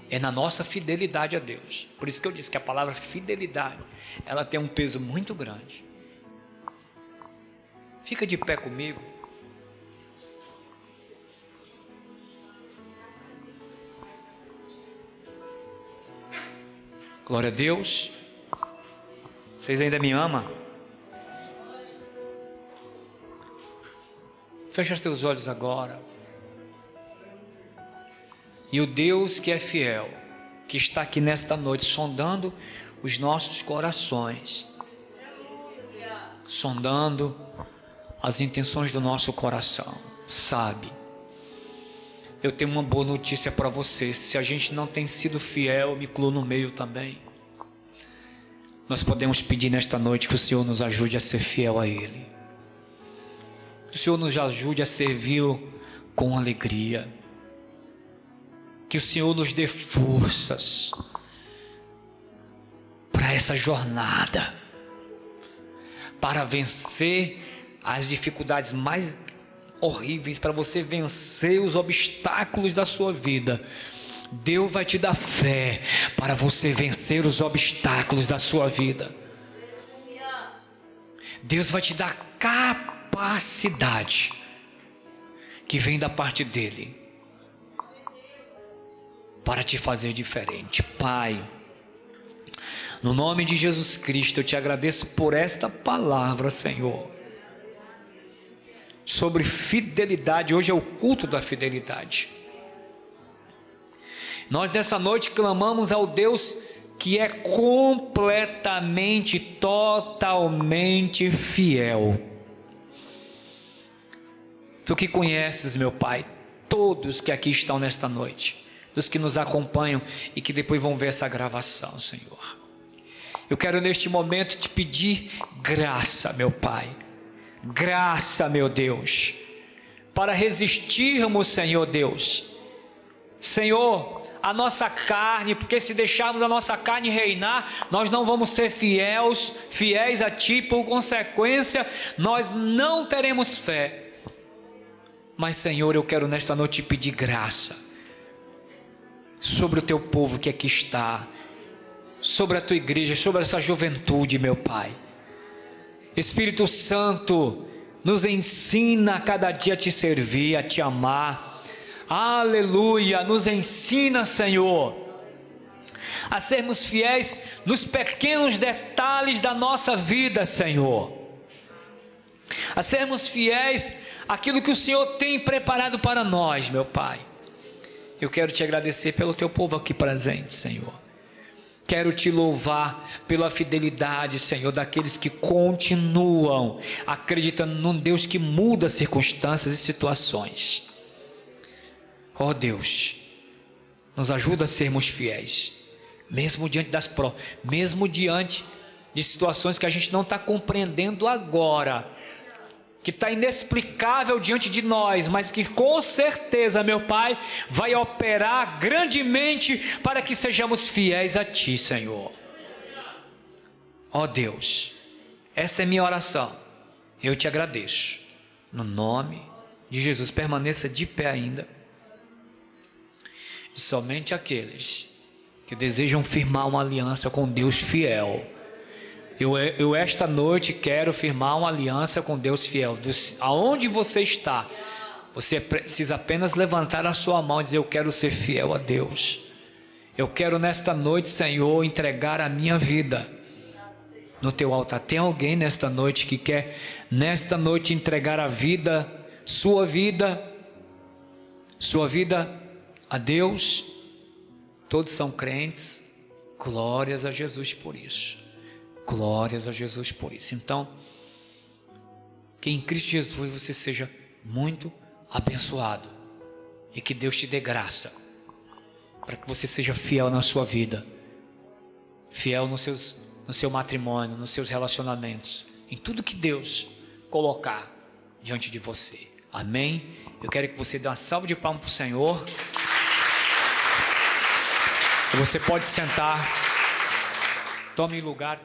É na nossa fidelidade a Deus. Por isso que eu disse que a palavra fidelidade, ela tem um peso muito grande. Fica de pé comigo. Glória a Deus. Vocês ainda me amam? Fecha os teus olhos agora. E o Deus que é fiel, que está aqui nesta noite, sondando os nossos corações, sondando as intenções do nosso coração, sabe? Eu tenho uma boa notícia para você: se a gente não tem sido fiel, eu me incluo no meio também. Nós podemos pedir nesta noite que o Senhor nos ajude a ser fiel a Ele, que o Senhor nos ajude a servi-lo com alegria, que o Senhor nos dê forças para essa jornada, para vencer as dificuldades mais horríveis, para você vencer os obstáculos da sua vida. Deus vai te dar fé para você vencer os obstáculos da sua vida. Deus vai te dar capacidade que vem da parte dEle para te fazer diferente. Pai, no nome de Jesus Cristo, eu te agradeço por esta palavra, Senhor, sobre fidelidade. Hoje é o culto da fidelidade. Nós nessa noite clamamos ao Deus que é completamente, totalmente fiel. Tu que conheces, meu Pai, todos que aqui estão nesta noite, dos que nos acompanham e que depois vão ver essa gravação, Senhor. Eu quero neste momento te pedir graça, meu Pai, graça, meu Deus, para resistirmos, Senhor Deus, Senhor, a nossa carne, porque se deixarmos a nossa carne reinar, nós não vamos ser fiéis a Ti, por consequência, nós não teremos fé. Mas, Senhor, eu quero nesta noite te pedir graça sobre o Teu povo que aqui está, sobre a Tua igreja, sobre essa juventude, meu Pai. Espírito Santo, nos ensina a cada dia a Te servir, a Te amar. Aleluia, nos ensina, Senhor, a sermos fiéis nos pequenos detalhes da nossa vida, Senhor, a sermos fiéis aquilo que o Senhor tem preparado para nós, meu Pai. Eu quero te agradecer pelo teu povo aqui presente, Senhor. Quero te louvar pela fidelidade, Senhor, daqueles que continuam acreditando num Deus que muda circunstâncias e situações. Ó Deus, nos ajuda a sermos fiéis, mesmo diante das provas, mesmo diante de situações que a gente não está compreendendo agora, que está inexplicável diante de nós, mas que com certeza, meu Pai, vai operar grandemente para que sejamos fiéis a Ti, Senhor. Ó Deus, essa é minha oração, eu te agradeço, no nome de Jesus. Permaneça de pé ainda. E somente aqueles que desejam firmar uma aliança com Deus fiel. Eu esta noite quero firmar uma aliança com Deus fiel. Aonde você está, você precisa apenas levantar a sua mão e dizer: eu quero ser fiel a Deus. Eu quero nesta noite, Senhor, entregar a minha vida no teu altar. Tem alguém nesta noite que quer nesta noite entregar a vida, sua vida a Deus? Todos são crentes. Glórias a Jesus por isso. Glórias a Jesus por isso. Então, que em Cristo Jesus você seja muito abençoado e que Deus te dê graça para que você seja fiel na sua vida, fiel no seu matrimônio, nos seus relacionamentos, em tudo que Deus colocar diante de você. Amém? Eu quero que você dê uma salva de palmas para o Senhor. Você pode sentar. Tome lugar.